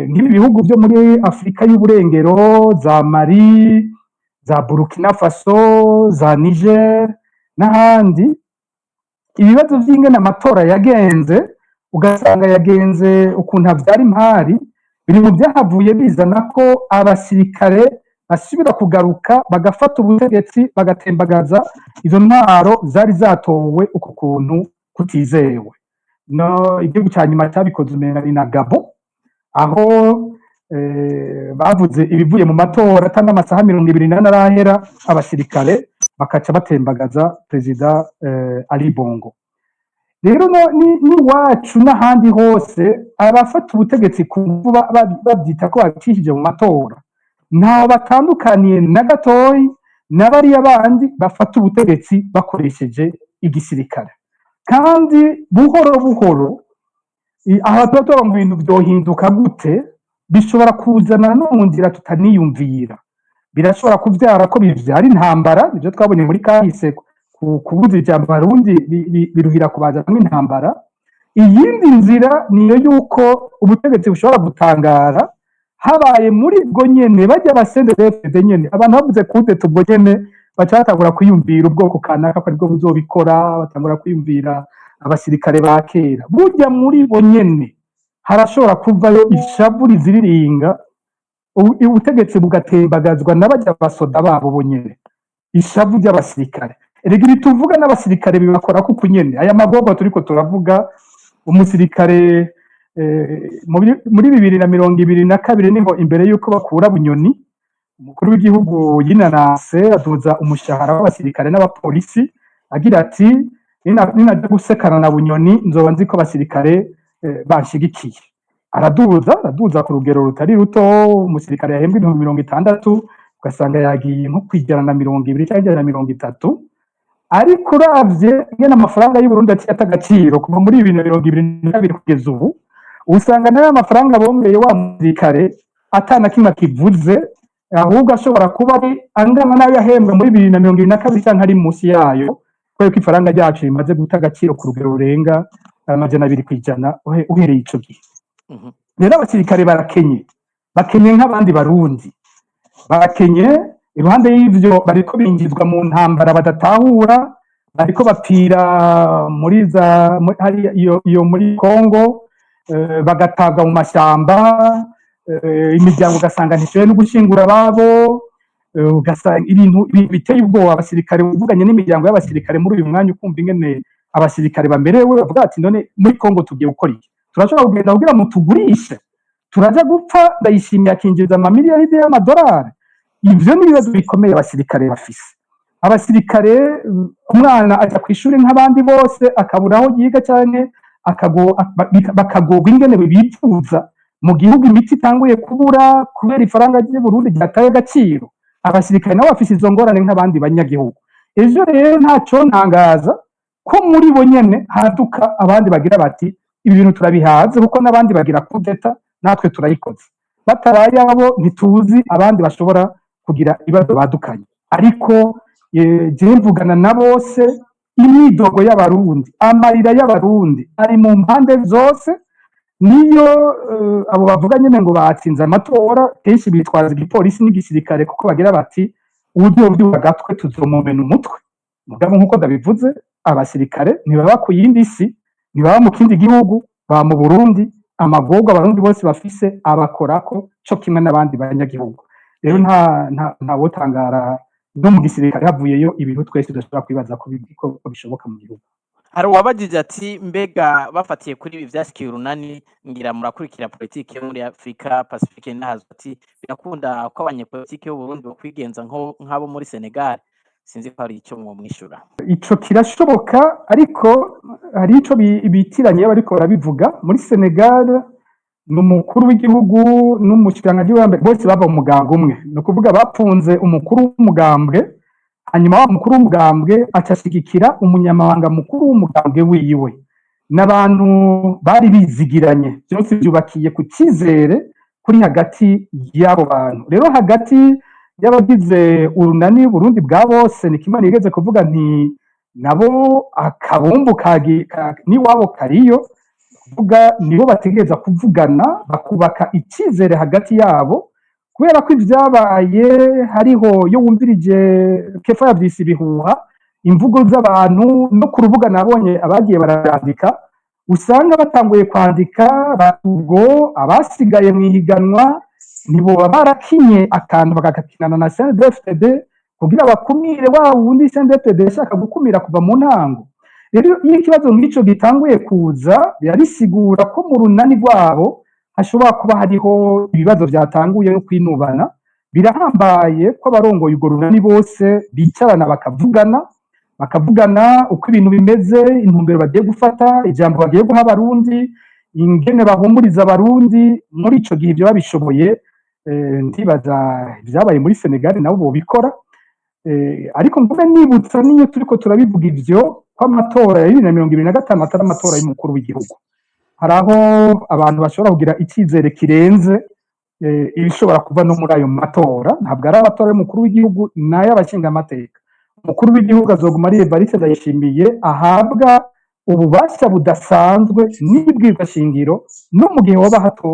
Speaker 1: nk'ibi bihugu byo muri Afrika y'uburengero za Mali za Burkina Faso za Niger n'ahandi ibibazo by'ingene amatora yagenze ugasanga yagenze ukuntu abyara impari biri mu byahavuye bizana ko abasirikare basubira kugaruka bagafata ubutegetsi bagatembagaza izo ntwaro zari zatowe uko kuntu kutizewe no igihugu cya nyuma cyabikoze umenya na Gabo aho bavuze ibivuye mu matora atanga amasaha 28 arahera abasirikare bakaca batembagaza perezida Ali Bongo rero ni wacu n'ahandi hose abafata ubutegetsi kuvuba babyita ko bacishije mu matora ntaho batandukaniye na gatoyi n'abari abandi bafata ubutegetsi bakoresheje igisirikare kandi buhoro buhoro aha tuba mu bintu byohinduka gute bishobora kuzana no mu nzira tutaniyumvira birashobora kubyara ko bivyara intambara ibyo twabonye muri kahise kubuza ijambo Barundi biruhira kubazana intambara iyindi nzira niyo yuko ubutegetsi bushobora gutangara habaye muri bwo nyene bajya abasendefede nyene abantu bavuze kudeta ubwo nyene bacatangura kwiyumvira ubwoko kanaka ko aribwo buzobikora batangura kwiyumvira abasirikare ba kera burya muri bo nyene harashobora kuvayo ishavu riziriringa ubutegetsi bugatembagazwa n'abajya basoda babo bonyene ishavu ry'abasirikare erega ibi tuvuga n'abasirikare bibakora kuko nyene aya magorwa turiko turavuga umusirikare muri 2022 niho imbere yuko bakura Bunyoni umukuru w'igihugu yinanase aduza umushahara w'abasirikare n'abapolisi agira ati ninaje gusekana na Bunyoni nzoba nzi ko abasirikare banshigikiye araduza ku rugero rutari ruto umusirikare yahembwe 60,000 ugasanga yagiye nko kwijana na 20 cyangwa na 30 ariko uravye ngene amafaranga y'u Burundi ati atagaciro kuva muri 2022 kugeza ubu usanga nayo amafaranga bombeye wa musirikare atana kimwe kivuze ahubwo ashobora kuba ari angana nayo yahembwe muri 2022 cyangwa ari munsi yayo kubera ko ifaranga ryacu rimaze guta agaciro ku rugero rurenga 200% uhereye ico gihe rero abasirikare bakenye nk'abandi barundi barakenye iruhande y'ivyo bariko binjizwa mu ntambara badatahura bariko bapira muri iyo muri Kongo bagataga mu mashyamba imiryango ugasanga ntishoboye no gushingura ababo ugasanga ibintu biteye ubwoba abasirikare uvuganye n'imiryango y'abasirikare muri uyu mwanya ukumva ingene abasirikare bamerewe bavuga ati none muri Kongo tugiye gukora iki turashobora kugenda kugira ngo tugurishe turaja gupfa ndayishimiye akinjiza amamiliyaride y'amadolari ivyo ni ibibazo bikomeye abasirikare bafise abasirikare umwana aja ku ishuri nk'abandi bose akabura aho yiga cyane bakagorwa ingene bifuza mu gihugu imiti itanguye kubura kubera ifaranga ry'u Burundi ryataye agaciro abasirikare nabo bafise izo ngorane nk'abandi banyagihugu ejo rero ntaco ntangaza ko muri bo nyene haduka abandi bagira bati ibi bintu turabihaze kuko n'abandi bagira kudeta natwe turayikoze batabaye abo ntituzi abandi bashobora kugira ibibazo badukanye ariko je mvugana na bose imyidogo y'abarundi amarira y'abarundi ari mu mpande zose niyo abo bavuga nyene ngo batsinze amatora kenshi bitwaza igipolisi n'igisirikare kuko bagira bati uburyo bw'agatwe tuzomumena umutwe mugabo nkuko ndabivuze abasirikare ntibaba ku yindi si ntibaba mu kindi gihugu ba mu Burundi amagorwa abarundi bose bafise abakorako co kimwe n'abandi banyagihugu rero nta wotangara no mu gisirikare havuyeyo ibintu twese tudashobora kwibaza ko bishoboka mu gihugu
Speaker 2: hari uwabajije ati mbega bafatiye kuri ibi vyashikiye urunani ngira murakurikira politiki yo muri Afrika Pacifique n'ahazwa ati birakunda ko abanyepolitiki y'u Burundi bakwigenza nk'abo muri Senegal sinzi ko hari icyo mwishura
Speaker 1: ico kirashoboka ariko hari ico bitiranye bariko barabivuga muri Senegal n'umukuru w'igihugu n'umushikiranganje w'ambere bose bava mu mugambwe umwe no kuvuga bapfunze umukuru w'umugambwe hanyuma wa mukuru w'umugambwe acashigikira umunyamabanga mukuru w'umugambwe wiwe n'abantu bari bizigiranye byose byubakiye ku cyizere kuri hagati y'abo bantu rero hagati y'abagize urunani Burundi bwa bose ni kimwe nigeze kuvuga nti nabo akabumbu ni wabo kariyo kuvuga nibo bategereza kuvugana bakubaka icyizere hagati yabo kubera ko ivyabaye hariho yo wumvirije kefa yavyise ibihuha imvugo z'abantu no ku rubuga nabonye abagiye barandika usanga batanguye kwandika ubwo abasigaye mwihiganwa nibo barakinye akantu bagakinana na CNDD-FDD kugira bakumire wa wundi CNDD-FDD yashaka gukumira kuva mu ntango rero iyo ikibazo nk'ico gitanguye kuza birasigura ko mu runani rwabo hashobora kuba hariho ibibazo byatanguye no kwinubana birahambaye ko abarongoye urwo runani bose bicarana bakavugana uko ibintu bimeze intumbero bagiye gufata ijambo bagiye guha abarundi ingene bahumuriza abarundi muri ico gihe ibyo babishoboye ndibaza byabaye muri Senegal nabo bobikora ariko mvuga nibutsa niyo turiko turabivuga ivyo ko amatora ya 2025 atari amatora y'umukuru w'igihugu hari aho abantu bashobora kugira icyizere kirenze ibishobora kuva no muri ayo matora ntabwo ari amatora y'umukuru w'igihugu n'ay'abashinga amateka umukuru w'igihugu azoguma ari Evariste Ndayishimiye ahabwa ububasha budasanzwe n'ibwirwa shingiro no mu gihe waba hato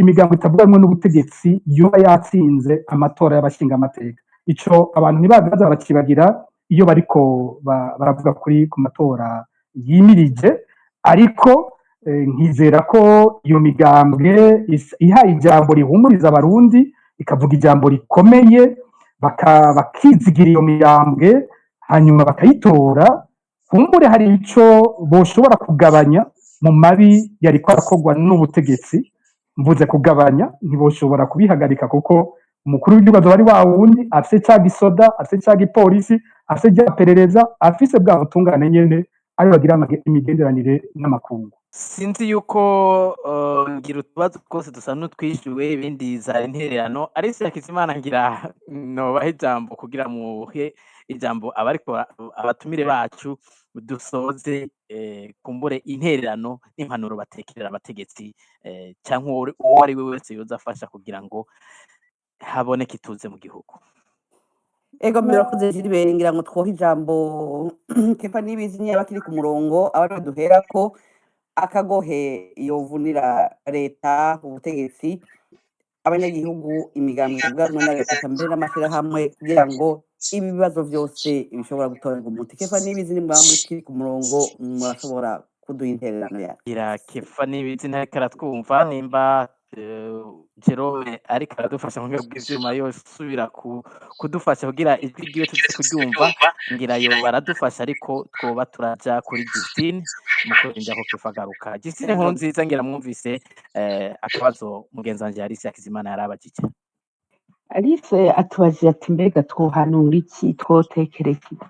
Speaker 1: imigambo itavuganwe n'ubutegetsi yoba yatsinze amatora y'abashinga amateka ico abantu ntibazaza barakibagira iyo bariko baravuga kuri ku matora yimirije, ariko nkizera ko iyo migambwe ihaye ijambo rihumuriza abarundi, ikavuga ijambo rikomeye, bakizigira iyo migambwe hanyuma bakayitora, kumbure hari ico boshobora kugabanya mu mabi yariko arakorwa n'ubutegetsi. Mvuze kugabanya, ntiboshobora kubihagarika kuko umukuru w'igihugu azoba ari wa wundi afise ca gisoda, afise ca gipolisi, afise rya perereza, afise bwa butungane nyene ari bagira imigenderanire n'amakungu.
Speaker 2: sinzi yuko ngira utubazo twose dusa n'utwishyuwe, ibindi zari intererano. Alice Hakizimana, ngira nobaha ijambo kugira muhe ijambo abatumire bacu dusoze kumbure intererano n'impanuro batekerera abategetsi cyangwa uwo ari we wese yoza afasha kugira ngo haboneke ituze mu gihugu.
Speaker 4: Ego murakoze Gilbert, ngira ngo twohe ijambo Kefa Niyibizi niba kiri ku murongo abari duhera ko akagohe yovunira leta ubutegetsi abanyagihugu imigambwe bwamwe na leta mbere n'amashirahamwe kugira ngo ibi bibazo byose bishobora gutorerwa umuti. Kefa Niyibizi ni mwamwe kiri ku murongo, murashobora kuduha intererano yawe.
Speaker 2: Ira Kefa Niyibizi ntariko aratwumva, nimba Jerome ariko aradufasha mu bw'ivyuma yosubira kudufasha kugira ijwi ryiwe tuze kuryumva, ngira yo baradufasha, ariko twoba turaja kuri Justine mu kurinda ko Kefa agaruka. Justine Nkurunziza, ngira mwumvise akabazo mugenzi wanje Alice Hakizimana yarabajije.
Speaker 3: Alice atubajije ati mbega twohanura iki,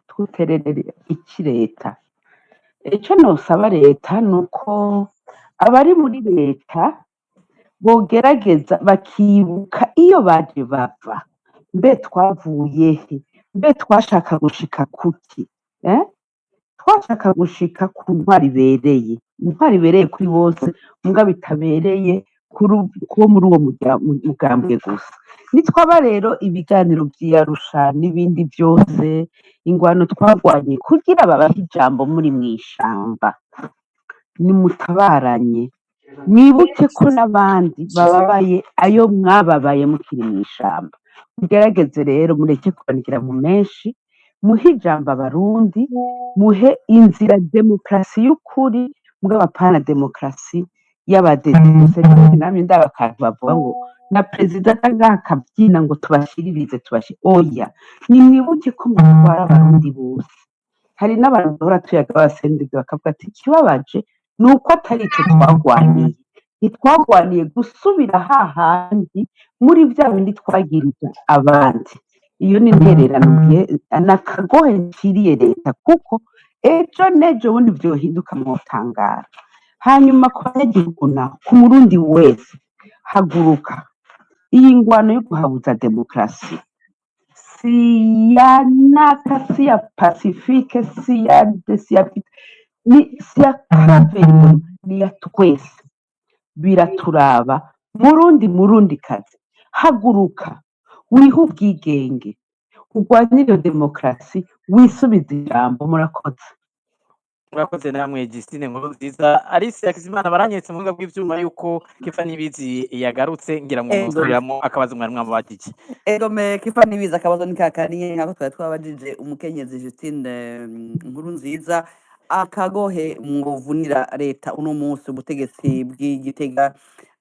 Speaker 3: twotererere iki leta? Ico nosaba leta nuko abari muri leta bogerageza bakibuka iyo baje bava, mbe twavuye he, mbe twashaka gushika kuki, twashaka gushika ku ntwari ibereye kuri bose, mbwa bitabereye kuwo muri uwo mugambwe gusa. Nitwaba rero ibiganiro vy'Arusha n'ibindi byose, ingwano twagwanye kugira babahe ijambo muri mw'ishamba, nimutabaranye, mwibuke ko n'abandi bababaye ayo mwababaye mukiri mw'ishamba. Mugerageze rero mureke kwandikira mu menshi, muhe ijambo abarundi, muhe inzira demokarasi y'ukuri, mugabapana demokarasi y'abadedikose. Namwe ndaba akantu bavuga ngo na perezida akabyina ngo tubashiririze oya, nimwibuke ko mutwara abarundi bose. Hari n'abantu bahora tuyaga abasendezi bakavuga ati ikibabaje ni uko atari icyo twagwaniye, ntitwagwaniye gusubira hahandi muri bya bindi twagirije abandi. Iyo ni intererano nakagohe nciriye leta, kuko ejo n'ejo bundi vyohinduka mwotangara. Hanyuma ku banyagihugu naho, ku murundi wese, haguruka. Iyi ngwano yo guhabuza demokarasi si ya naka, si ya Pacifique, si ya Karaveri, ni ya twese. Biraturaba. Murundi kazi, haguruka, wihe ubwigenge, urwanire demokarasi, wisubize ijambo.
Speaker 2: Murakoze namwe Justine Nkurunziza. Alice Hakizimana, baranyetse mu buga bw'ivyuma yuko Kefa Niyibizi yagarutse, ngira ngo musubiramo akabazo mwari mwamubajije.
Speaker 4: Ego Kefa Niyibizi akabazo ni kakaniye nkako twari twabajije umukenyezi Justine Nkurunziza, akagohe mwovunira leta uno munsi ubutegetsi bw'Igitega,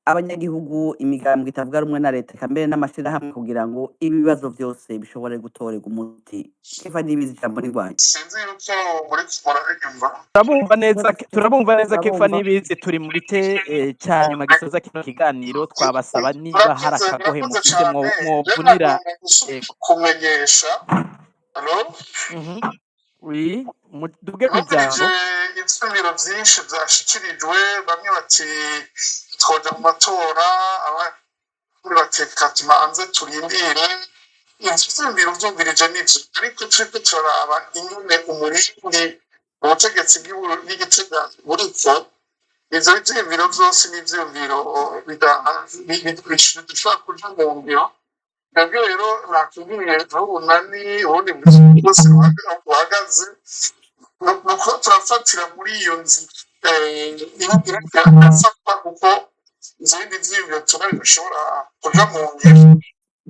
Speaker 4: abanyagihugu imigambwe itavuga rumwe na leta kambere n'amashirahamwe kugira ngo ibibazo byose bishobore gutorerwa umuti. Kefa Niyibizi ijambo ni rwanyu.
Speaker 5: sinzi yuko muri muranyumva.
Speaker 2: Turabumva neza Kefa Niyibizi, turi mu gice cya nyuma gisoza kino kiganiro. Twabasaba niba hari akagohe mufite mwovunira
Speaker 5: kumenyesha.
Speaker 2: duge kwijambo.
Speaker 5: Ivyumviro vyinshi vyashikirijwe, bamwe bati twoja mu matora, abandi bateka tumanze turindire. Ivyumviro vyumvirije n'ivyo, ariko turiko turaraba ingene umurindi ubutegetsi bw'Igitega buriko, ivyo vyumviro vyose n'ivyumviro bidashobora kuja mu ngiro. Nabwo rero nakubwiye urunani ubundi bwose buhagaze, nuko turafatira muri iyo nzira irafatwa, kuko izindi vyumviro tubona bishobora kuja mu ngiro.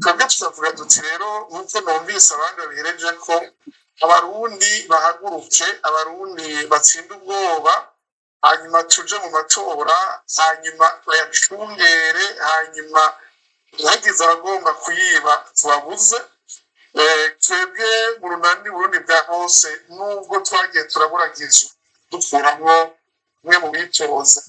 Speaker 5: Twebwe tukavuga duti rero, nk'uko numvise abandi babihereje ko abarundi bahaguruke, abarundi batsinde ubwoba, hanyuma tuje mu matora, hanyuma bayacungere, hanyuma hagize abagomba kuyiba tubabuze. Twebwe mu runani Burundi bwa hose nubwo twagiye turaburagizwa dukuramwo umwe mu bitoza,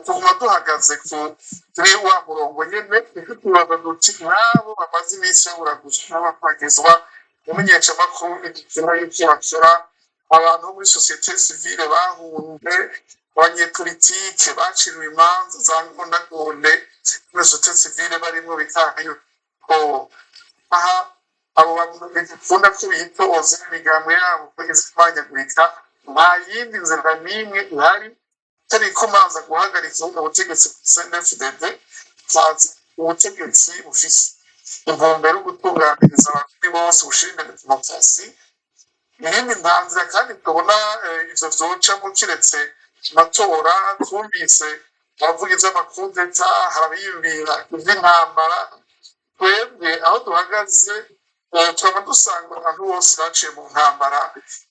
Speaker 5: tuguma duhagaze kuri wa murongo nyene, tubaza duti nabo bamaze iminsi baburaguzwa n'abakwagizwa umumenyeshamakuru igitsina y'ivyo bakora, abantu bo muri sosiyete sivile bahunze, abanyepolitike baciriwe imanza za ngondagonde muri sosiyete sivile barimwo bitaha yuko aha abo bantu bikunda ko bitoza imigambo yabo kugeza kumanyagurika, nta yindi nzira n'imwe ihari atari kumanza guhagarika ubutegetsi bwa CNDD-FDD, kazi ubutegetsi bufise intumbero yo gutunganiriza abarundi bose bushinga demokarasi. Irindi ntanzira kandi tubona ivyo vyocamwo kiretse amatora, twumvise abavugizi b'amakudeta harabiyumvira ivy'intambara. Twebwe aho duhagaze twaba dusanga abantu bose baciye mu ntambara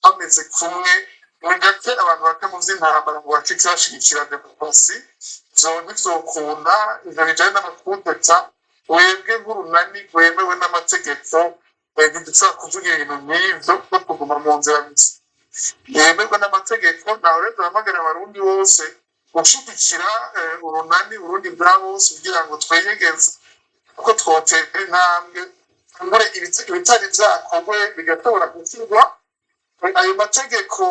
Speaker 5: bameze kumwe, ni gake abantu baka mu vy'intambara ngo bacike bashigikira demokarasi. Ivyo ntivyokunda, ivyo bijanye n'amakudeta. Webwe nk'urunani rwemewe n'amategeko ntidushobora kuvuga ibintu nk'ivyo no kuguma mu nzira yemerwa n'amategeko. Naho rero duhamagara abarundi bose gushigikira urunani Burundi bwa bose kugira ngo tweyegeze uko twotera intambwe, kumbure ibitari vyakorwe bigatobora gukirwa, ayo mategeko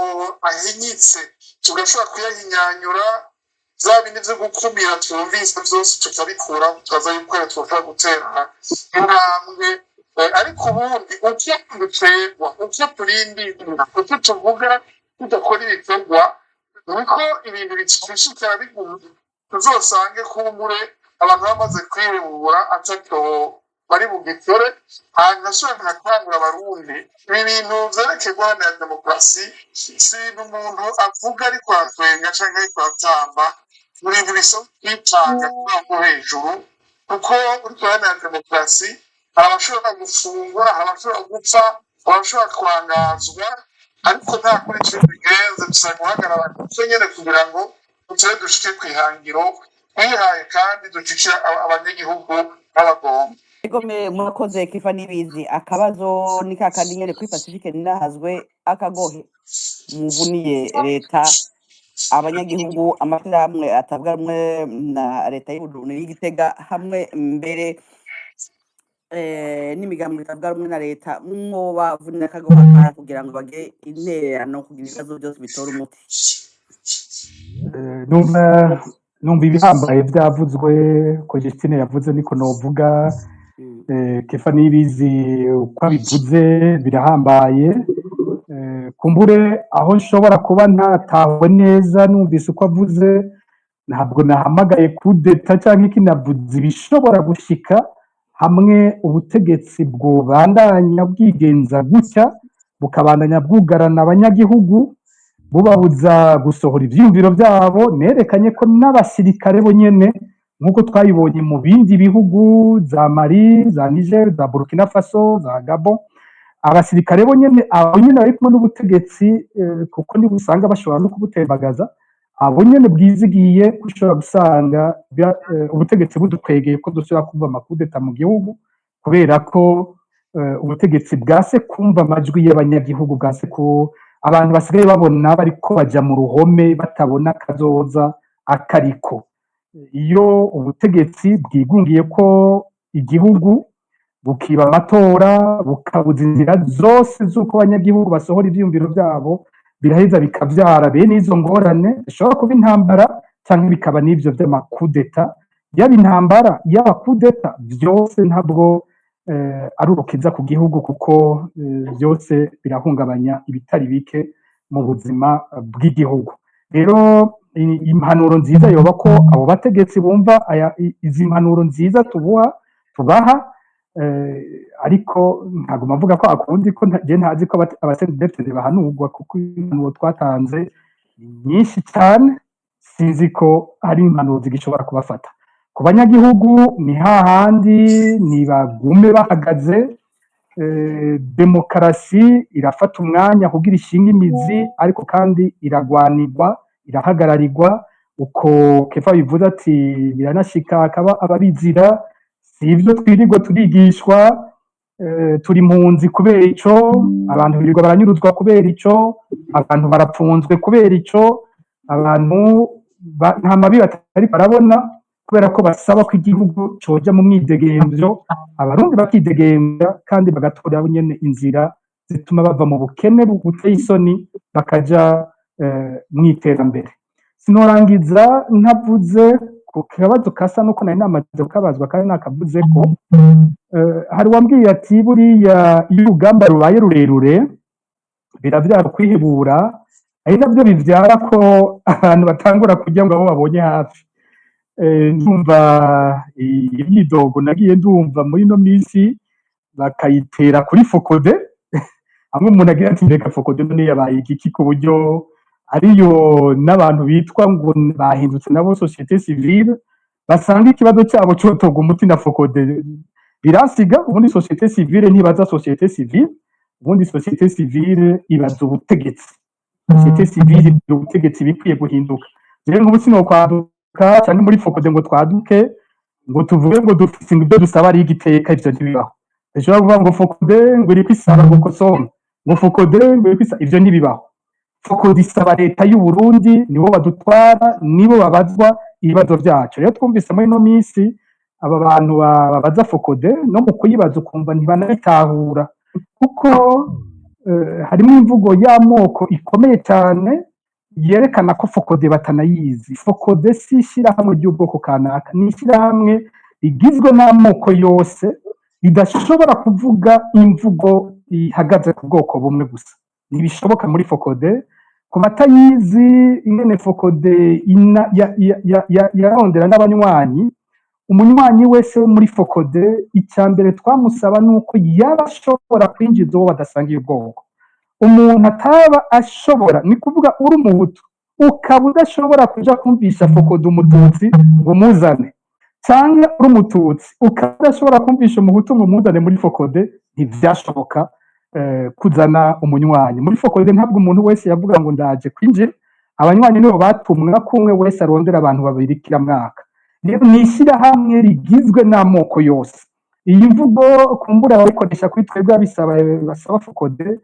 Speaker 5: ahinyitse tugashobora kuyahinyanyura, vya bindi vyo gukumira twumvise vyose tukabikura, tukaza yuko twoshobora gutera intambwe. Ariko ubundi uko duterwa, uko turindira, uko tuvuga tudakora ibikorwa, niko ibintu bishikira biguma. Tuzosange kumbure abantu bamaze kwihebura atako bari bugitore, hanyuma ashobora kwangura abarundi. Ibi bintu vyerekeye guharanira demokarasi si ibintu umuntu avuga ariko atwenga canke ariko atamba, ni ibintu bisaba kwitanga ku rwego hejuru, kuko uriko guharanira demokarasi hari abashobora gufungwa, hari abashobora gupfa, hari abashobora kwangazwa, ariko nta kuri ico bigenze. Dusaba guhagarara abantu nyene kugira ngo tuje dushike kw'ihangiro twihaye kandi dushikira abanyagihugu b'abagomba.
Speaker 4: Egome murakoze Kefa Nibizi. Akabazo ni kakandi nyene kuri Pacifique Ninahazwe, akagohe muvuniye leta, abanyagihugu, amashirahamwe atavuga rumwe na leta y'Uburundi y'Igitega, hamwe mbere n'imigambi itavuga rumwe na leta, mwobavunira akagohe akanya kugira ngo bagire intererano kugira ibibazo byose bitora umuti.
Speaker 1: numva ibihambaye vyavuzwe ko Justine yavuze niko novuga. Kefa Nibizi uko abivuze birahambaye. Kumbure aho nshobora kuba ntatawe neza numvise uko avuze, ntabwo nahamagaye kudeta canke ikinavuze ibishobora gushika hamwe ubutegetsi bwobandanya bwigenza gutya, bukabandanya bwugarana abanyagihugu, bubabuza gusohora ivyiyumviro vyabo. Nerekanye ko n'abasirikare bo nyene nk'uko twayibonye mu bindi bihugu, za Mali, za Niger, za Burkina Faso, za Gabon, abasirikare bo nyene abo nyene bari kumwe n'ubutegetsi, kuko nibusanga bashobora no kubutembagaza, abo nyene bwizigiye kushobora gusanga ubutegetsi budukwegeye ko dusubira kumva amakudeta mu gihugu, kubera ko ubutegetsi bwase kumva amajwi y'abanyagihugu, bwase ko abantu basigaye babona bariko baja mu ruhome batabona kazoza akariko. Iyo ubutegetsi bwigungiye ko igihugu, bukiba amatora, bukabuza inzira zose z'uko abanyagihugu basohora ivyiyumviro vyabo, biraheza bikavyara bene izo ngorane zishobora kuba intambara canke bikaba n'ivyo vy'amakudeta. Yaba intambara yaba kudeta, vyose ntabwo ari urukiza ku gihugu, kuko vyose birahungabanya ibitari bike mu buzima bw'igihugu. Rero impanuro nziza yoba ko abo bategetsi bumva izi mpanuro nziza tubaha, ariko ntabwo mavuga ko akundi ko je ntazi ko abasenedefite bahanurwa, kuko impanuro twatanze nyinshi cyane, sinzi ko hari impanuro zigishobora kubafata. Ku banyagihugu ni hahandi, nibagume bahagaze, demokarasi irafata umwanya kugira ishinga imizi ariko kandi iragwanirwa irahagararirwa uko Kefa bivuze ati biranashika akaba ababizira si ibyo twirirwa turigishwa turi mpunzi kubera ico abantu birirwa baranyuruzwa kubera ico abantu barapfunzwe kubera ico abantu nta mabi batari barabona kubera ko basaba ko igihugu coja mu mwidegemvyo abarundi bakidegemvya kandi bagatora nyene inzira zituma bava mu bukene buteye isoni bakaja mw'iterambere sinorangiza ntavuze ku kabazo kasa nuko nari namaze kukabazwa kandi nakavuze ko hari wambwiye ati buriya iyo urugamba rubaye rurerure biravyara kwihebura ari navyo bivyara ko abantu batangura kurya ngo abo babonye hafi ndumva imyidogo nagiye ndumva muri ino minsi bakayitera kuri Fokode hamwe umuntu agira ati reka Fokode none yabaye igiki ku buryo ariyo n'abantu bitwa ngo bahindutse nabo societe civile basanga ikibazo cyabo cyotoga umuti na Fokode birasiga ubundi societe civile ntibaza societe civile ubundi societe civile ibaza ubutegetsi societe civile ubutegetsi bikwiye guhinduka rero nk'ubu sinokwaduka cyane muri Fokode ngo twaduke ngo tuvuge ngo dufite ibyo dusaba ari igiteka ivyo ntibibaho ejo bavuga ngo Fokode ngo iri kwisaba gukosoma ngo Fokode ngo iri kwisaba ivyo ntibibaho Fokode isaba leta y'u Burundi nibo badutwara nibo babazwa ibibazo byacu rero twumvise muri no minsi aba bantu babaza Fokode no mu kuyibaza ukumva ntibanabitahura kuko harimo imvugo y'amoko ikomeye cyane yerekana ko Fokode batanayizi Fokode si ishyirahamwe ry'ubwoko kanaka ni ishyirahamwe rigizwe n'amoko yose ridashobora kuvuga imvugo ihagaze ku bwoko bumwe gusa ntibishoboka muri Fokode ku batayizi ingene Fokode yarondera n'abanywanyi umunywanyi wese wo muri Fokode icyambere twamusaba nuko yaba ashobora kwinjiza uwo badasangiye ubwoko umuntu ataba ashobora ni kuvuga uri umuhutu ukaba udashobora kuja kumvisha Fokode umututsi ngo muzane cyangwa uri umututsi ukaba udashobora kumvisha umuhutu ngo muzane muri Fokode ntivyashoboka kuzana umunywanyi muri Fokode ntabwo umuntu wese yavuga ngo ndaje kwinjira abanywanyi nibo batumwa kumwe wese arondera abantu babiri kila mwaka rero ni ishyirahamwe rigizwe n'amoko yose iyi mvugo kumbura abayikoresha kuri twebwe basaba Fokode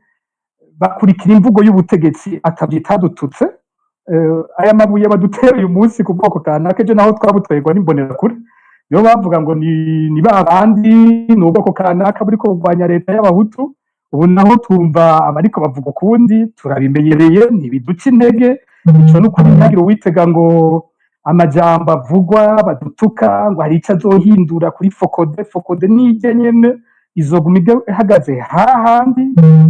Speaker 1: bakurikira imvugo y'ubutegetsi atabyitadututse aya mabuye badutera uyu munsi ku bwoko kanaka ejo naho twabutwerwa n'imbonerakure niyo bavuga ngo ni ba bandi ni ubwoko kanaka buriko kurwanya leta y'abahutu ubu naho tumva abariko bavuga ukundi turabimenyereye ntibiduca intege ico n'ukuri ntagira uwitega ngo amajambo avugwa badutuka ngo hari ico azohindura kuri Fokode n'irye nyene izoguma ihagaze hahandi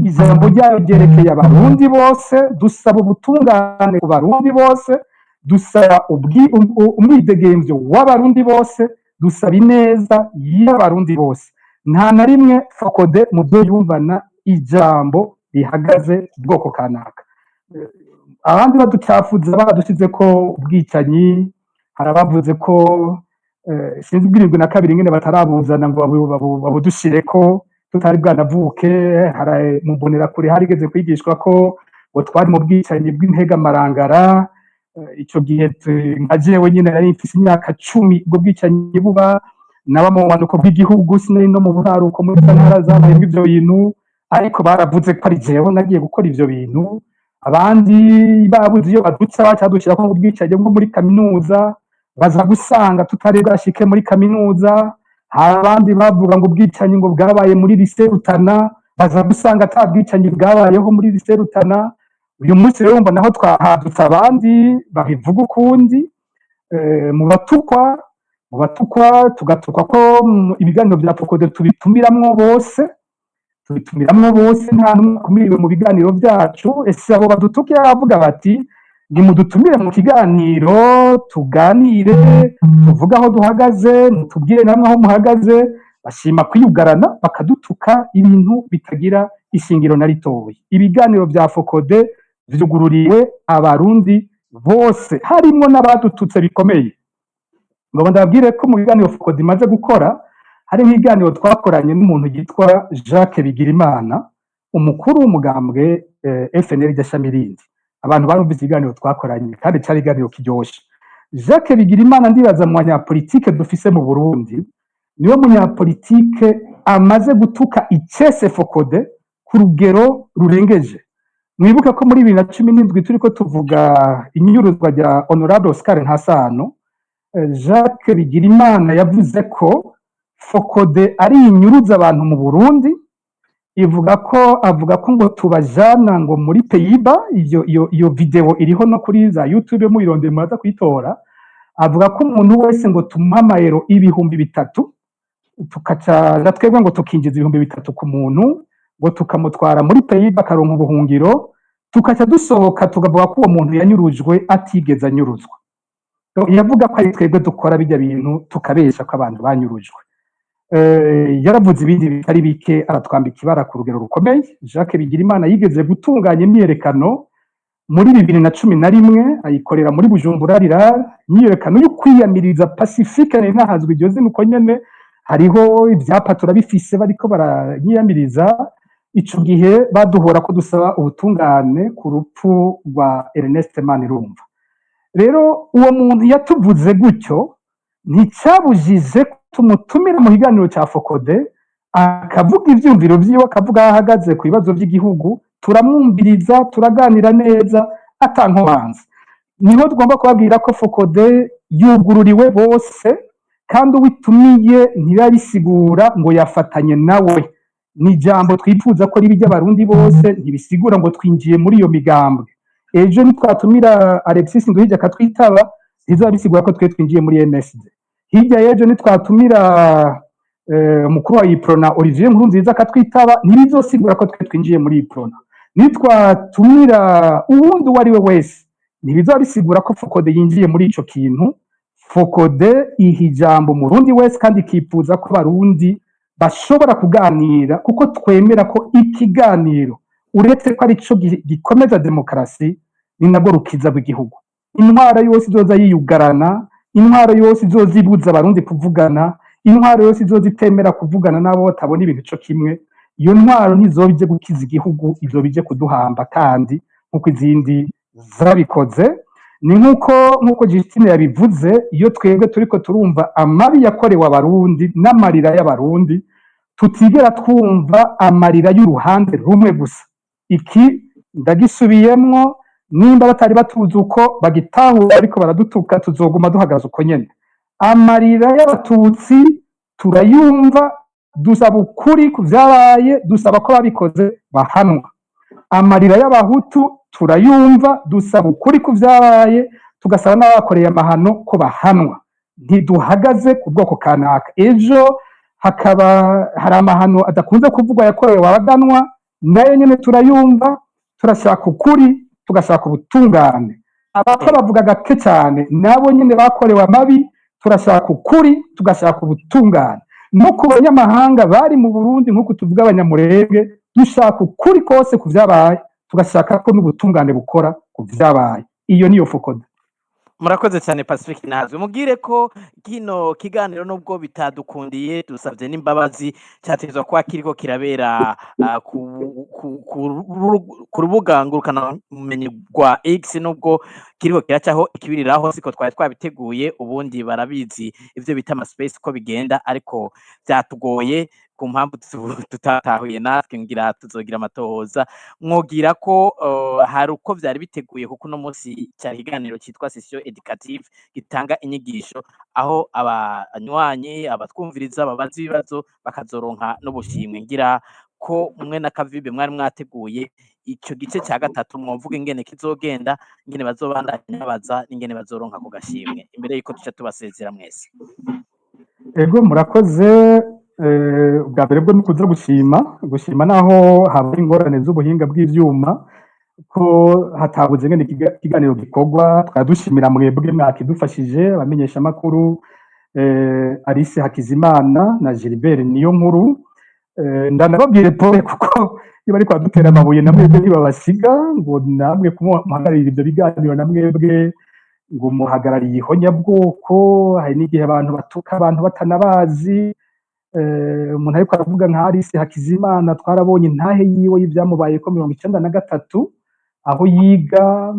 Speaker 1: ijambo ryayo ryerekeye abarundi bose dusaba ubutungane ku barundi bose dusaba umwidegemvyo w'abarundi bose dusaba ineza y'abarundi bose nta na rimwe Fokode mu byo yumvana ijambo rihagaze ubwoko kanaka abandi baducafuza badusize ko ubwicanyi harabavuze ko sinzi ubwirindwi na kabiri ngene batarabuzana ngo babudushire ko tutari bwanavuke mu mbonerakure harigeze kwigishwa ko ngo twari mu bwicanyi bw'intega marangara ico gihe nka jewe nyine nari mfise imyaka 10 ubwo bwicanyi buba naba mu manuko bw'igihugu sinari no mu buraruko muri ntara zabaye ibyo bintu ariko baravuze ko ari jewe nagiye gukora ivyo bintu abandi babuze iyo badutsa bacadushira ko ubwicanyi bwo muri kaminuza baza gusanga tutari bwashike muri kaminuza hari abandi bavuga ngo ubwicanyi ngo bwabaye muri lycée Rutana baza gusanga ata bwicanyi bwabayeho muri lycée Rutana uyu munsi rero mbona naho twahadutse abandi babivuga ukundi mu batukwa tugatukwa ko ibiganiro bya Fokode tubitumiramwo bose nta numwe kumiriwe mu biganiro byacu ese abo badutuke bavuga bati nimudutumire mu kiganiro tuganire tuvuga aho duhagaze mutubwire namwe aho muhagaze bashima kwiyugarana bakadutuka ibintu bitagira ishingiro na ritoya ibiganiro bya Fokode vyugururiwe abarundi bose harimo n'abadututse bikomeye ngo ndabwire ko mu biganiro Fokode imaze gukora hari nk'ikiganiro twakoranye n'umuntu yitwa Jacques Bigirimana, umukuru w'umugambwe FNL Gashamirindi. Abantu barumvise ikiganiro twakoranye kandi cyari ikiganiro kiryoshe. Jacques Bigirimana ndibaza mu banyapolitike dufise mu Burundi, niwe munyapolitike amaze gutuka icese Fokode ku rugero rurengeje. Mwibuke ko muri 2017 turiko tuvuga inyuruzwa rya Honorable Oscar Ntasano, Jacques Bigirimana yavuze ko Fokode ari inyuruza abantu mu Burundi, avuga ko ngo tubajana ngo muri Peyiba, iyo video iriho no kuri za YouTube muyirondeye muraza kuyitora. Avuga ko umuntu wese ngo tumuha amayero 3,000 tukaca twebwe ngo tukinjiza 3,000 ku muntu, ngo tukamutwara muri Peyiba akaronka ubuhungiro, tukaca dusohoka tukavuga ko uwo muntu yanyurujwe atigeze anyuruzwa. Yavuga ko ari twebwe dukora bijya bintu tukabesha ko abantu banyurujwe. Yaravuze ibindi bitari bike, aratwambika ibara ku rugero rukomeye. Jacques Bigirimana yigeze gutunganya imyerekano muri 2011 ayikorera muri Bujumbura Rirare, imyerekano yo kwiyamiriza Pacifique ntahazwe iryo zina uko nyene, hariho ivyapa turabifise bariko baranyiyamiriza. Ico gihe baduhora ko dusaba ubutungane ku rupfu rwa Ernest Manirumva. Rero uwo muntu yatuvuze gutyo nticabujije tumutumira mu kiganiro cya Fokode akavuga ivyumviro vyiwe, akavuga ahagaze ku bibazo by'igihugu, turamwumviriza turaganira neza atankomanzi. Niho tugomba kubabwira ko Fokode yugururiwe bose, kandi uwitumiye ntirabisigura ngo yafatanye nawe. Ni jambo twifuza ko ribi ry'abarundi bose, ntibisigura ngo twinjiye muri iyo migambwe. Ejo nitwatumira Alexis Nduhije akatwitaba, ntizabisigura ko twe twinjiye muri MSD. Hirya y'ejo nitwatumira umukuru wa Iprona Olivier Nkurunziza akatwitaba, ntibizosigura ko twe twinjiye muri Iprona. Nitwatumira uwundi uwo ari we wese, ntibizobisigura ko Fokode yinjiye muri ico kintu. Fokode iha ijambo umurundi wese kandi ikifuza ko abarundi bashobora kuganira, kuko twemera ko ikiganiro uretse ko ari cyo gikomeza demokarasi, ni nabwo rukiza rw'igihugu. Intwaro yose izoza yiyugarana, intwaro yose izoza ibuza abarundi kuvugana, intwaro yose izoza itemera kuvugana nabo batabona ibintu cyo kimwe, iyo ntwaro ntizobije gukiza igihugu, izobije kuduhamba kandi nkuko izindi zabikoze. Ni nkuko Justine yabivuze, iyo twebwe turiko turumva amabi yakorewe abarundi n'amarira y'abarundi, tutigera twumva amarira y'uruhande rumwe gusa. Iki ndagisubiyemwo, nimba batari batuzi uko bagitahura ariko baradutuka, tuzoguma duhagaze uko nyene. Amarira y'abatutsi turayumva, dusaba ukuri ku vyabaye, dusaba ko babikoze bahanwa. Amarira y'abahutu turayumva, dusaba ukuri ku vyabaye, tugasaba n'abakoreye amahano ko bahanwa. Ntiduhagaze ku bwoko kanaka. Ejo hakaba hari amahano adakunze kuvugwa yakorewe abaganwa, nayo nyene turayumva, turashaka ukuri, tugashaka ubutungane. Abapfa bavuga gake cyane, nabo nyene bakorewe amabi, turashaka ukuri, tugashaka ubutungane. No ku banyamahanga bari mu Burundi nkuko tuvuga abanyamurenge, dushaka ukuri kose ku vyabaye, tugashaka ko n'ubutungane bukora ku vyabaye. Iyo niyo Fokode.
Speaker 2: Murakoze cyane Pacifique Ntazwe. Mugire ko kino kiganiro nubwo bitadukundiye, dusabye n'imbabazi, cyatezwa kwa kiriko kirabera ku rubuga ngurukana ubumenyi rwa X, nubwo kiriko kiracaho ikibiriraho siko twari twabiteguye. Ubundi barabizi ivyo bita ama space ko bigenda, ariko byatugoye ku mpamvu tutatahuye natwe, ngira tuzogira amatohoza. Mwogira ko hari uko byari biteguye, kuko no munsi cyari ikiganiro cyitwa session educative gitanga inyigisho, aho abanywanyi abatwumviriza babaza ibibazo bakazoronka n'ubushimwe. Ngira ko mwe na Kavibe mwari mwateguye ico gice cya gatatu, mwovuga ingene kizogenda, ingene bazobandanya babaza, n'ingene bazoronka ku gashimwe, imbere yuko tuca tubasezera mwese.
Speaker 1: Ego murakoze. Ubwa mbere bwo nukuza gushima naho haba ingorane z'ubuhinga bw'ivyuma, ko hatabuze ngene ikiganiro gikorwa. Twadushimira mwebwe mwakidufashije, abamenyesha makuru Alice Hakizimana na Gilbert Niyonkuru. Ndanababwire pole kuko iyo bari kwadutera amabuye namwebwe ntibabasiga, ngo namwe kumuhagararira ibyo biganiro, namwebwe ngo muhagarariye ihonyabwoko. Hari n'igihe abantu batuka abantu batanabazi, umuntu ariko aravuga nka Alice Hakizimana twarabonye intahe yiwe y'ivyamubayeko 1993 aho yiga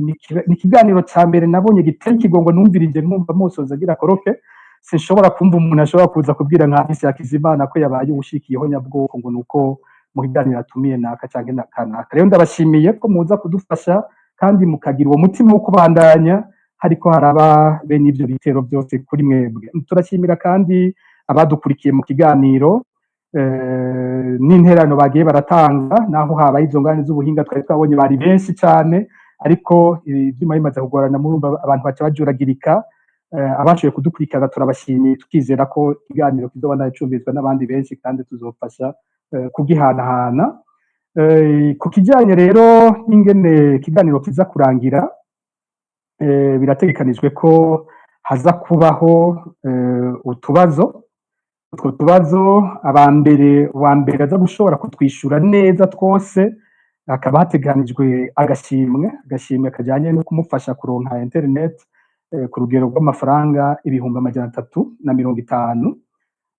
Speaker 1: ni ikiganiro ca mbere nabonye giteye ikigongo numvirije numva musoza agira koroke sinshobora kumva umuntu ashobora kuza kubwira nka Alice Hakizimana ko yabaye ubushikiyeho nyabwoko ngo nuko mu kiganiro atumiye naka canke nakanaka rero ndabashimiye ko muza kudufasha kandi mukagira uwo mutima wo kubandanya hariko haraba bene ivyo bitero byose kuri mwebwe turashimira kandi abadukurikiye mu kiganiro n'interano bagiye baratanga naho habaye izo ngane z'ubuhinga twari twabonye bari benshi cyane ariko ibyuma bimaze kugorana murumva abantu baca bajuragirika abashoboye kudukurikirana turabashimiye tukizera ko ikiganiro kizobana cyumvizwa n'abandi benshi kandi tuzofasha kugihanahana ku kijyanye rero n'ingene ikiganiro kiza kurangira birategekanijwe ko haza kubaho utubazo utwo tubazo uwa mbere aza gushobora kutwishyura neza twose hakaba hateganijwe agashimwe kajyanye no kumufasha kuronka interineti ku rugero rw'amafaranga 350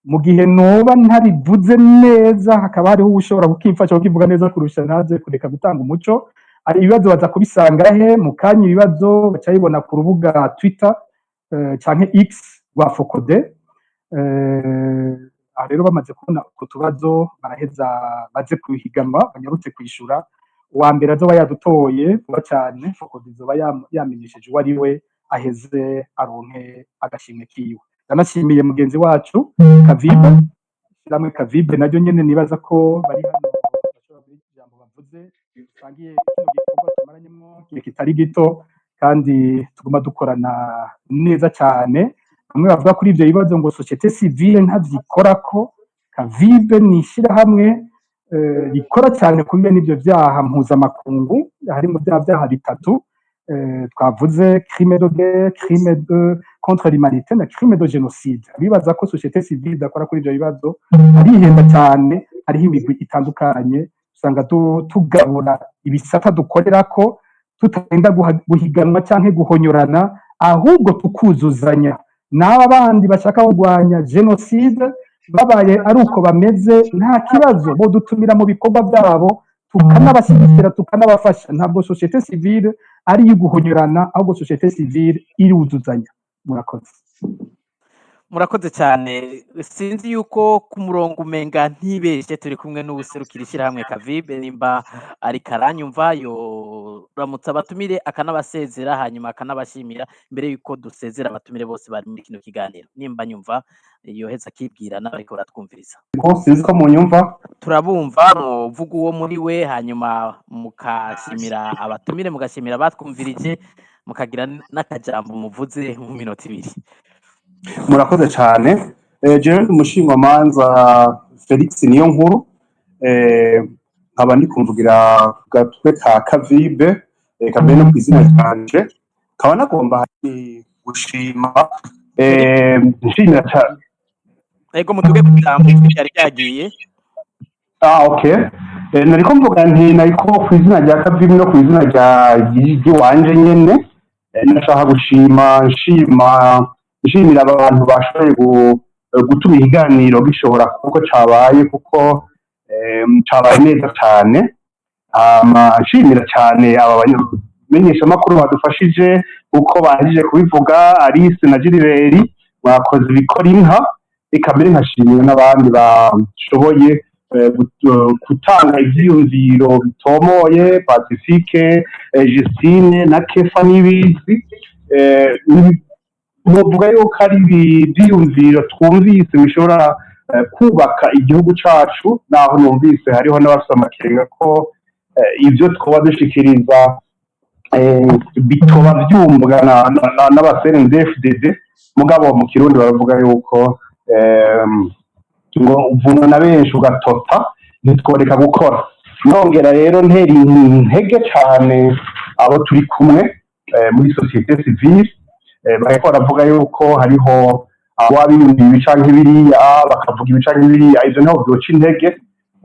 Speaker 1: mu gihe noba ntarivuze neza hakaba hariho ushobora kukimfasha kukivuga neza kurusha ntaze kureka gutanga umuco ari ibibazo baza kubisanga he mu kanya ibibazo bacayibona ku rubuga Twitter canke X rwa Focode rero bamaze kubona utwo tubazo baraheza baze kuhiganwa banyarutse kwishura uwa mbere azoba yadutoye vuba cyane Focode izoba yamenyesheje uwo ari we aheze aronke agashimwe kiwe ndanashimiye mugenzi wacu Kavibe namwe Kavibe naryo nyene nibaza ko bari hano bashobora kugira ijambo bavuze usangiye kino gikorwa tumaranyemo igihe kitari gito kandi tuguma dukorana neza cyane bamwe bavuga kuri ibyo bibazo ngo societe civile ntavyikorako Kavibe nishira hamwe rikora cyane kuri n'ibyo byaha mpuzamakungu harimo byaha bitatu twavuze crime de guerre crime de contre l'humanité na crime de génocide bibaza ko societe civile dakora kuri ibyo bibazo arihenda cyane hariho imigwi itandukanye usanga tugabura ibisata dukorera ko tutagenda guhiganwa cyangwa guhonyorana ahubwo tukuzuzanya n'aba bandi bashaka kurwanya genocide babaye ari uko bameze nta kibazo bo dutumira mu bikorwa byabo tukanabashyigikira tukanabafasha ntabwo societe civile ari iyo guhonyorana ahubwo societe civile iruzuzanya
Speaker 2: murakoze cyane sinzi yuko ku murongo umenga ntibeshye turi kumwe n'ubuserukira ishyirahamwe Kavibe nimba ari karanyumva yoramutse abatumire akanabasezera hanyuma akanabashimira mbere yuko dusezera abatumire bose bari muri kino kiganiro nimba nyumva yoheza akibwira n'abariko baratwumviriza
Speaker 6: sinzi ko munyumva
Speaker 2: turabumva muvuga uwo muri we hanyuma mukashimira abatumire mugashimira abatwumvirije mukagira n'akajambo muvuze mu minota 2
Speaker 6: murakoze cyane jewe umushingamanza Felix niyo nkuru nkaba ndi kumvugira gatwe ka Kavibe kambe no kwizina cyanje kaba nagomba gushima nshimira cyane
Speaker 2: ego mutuge kujambo cyari cyagiye
Speaker 6: okay nariko mvuga nti nariko kwizina rya Kavibe no kwizina rya wanje nyene nashaka gushima nshimira abantu bashoboye gutuma ikiganiro gishobora kuko cabaye neza cyane nshimira cyane aba bamenyeshamakuru badufashije uko bahejije kubivuga Alice na Gilbert bakoze ibikora inka eka mbere nkashimira n'abandi bashoboye gutanga ivyiyumviro bitomoye Pacifique Justine na Kefa n'ibizi muvuga yuko ari ibyiyumviro twumvise bishobora kubaka igihugu cacu naho numvise hariho n'abafite amakenga ko ibyo twaba dushikiriza bitoba byumvwa n'abasenedefdd mugabo mu kirundi baravuga yuko ngo uvunwa na benshi ugatota ntitworeka gukora nongera rero ntera intege cyane abo turi kumwe muri societe civile bariko baravuga yuko hariho ababiyumva ibica nk'ibiriya bakavuga ibica nk'ibiriya ivyo ntaho vyoca intege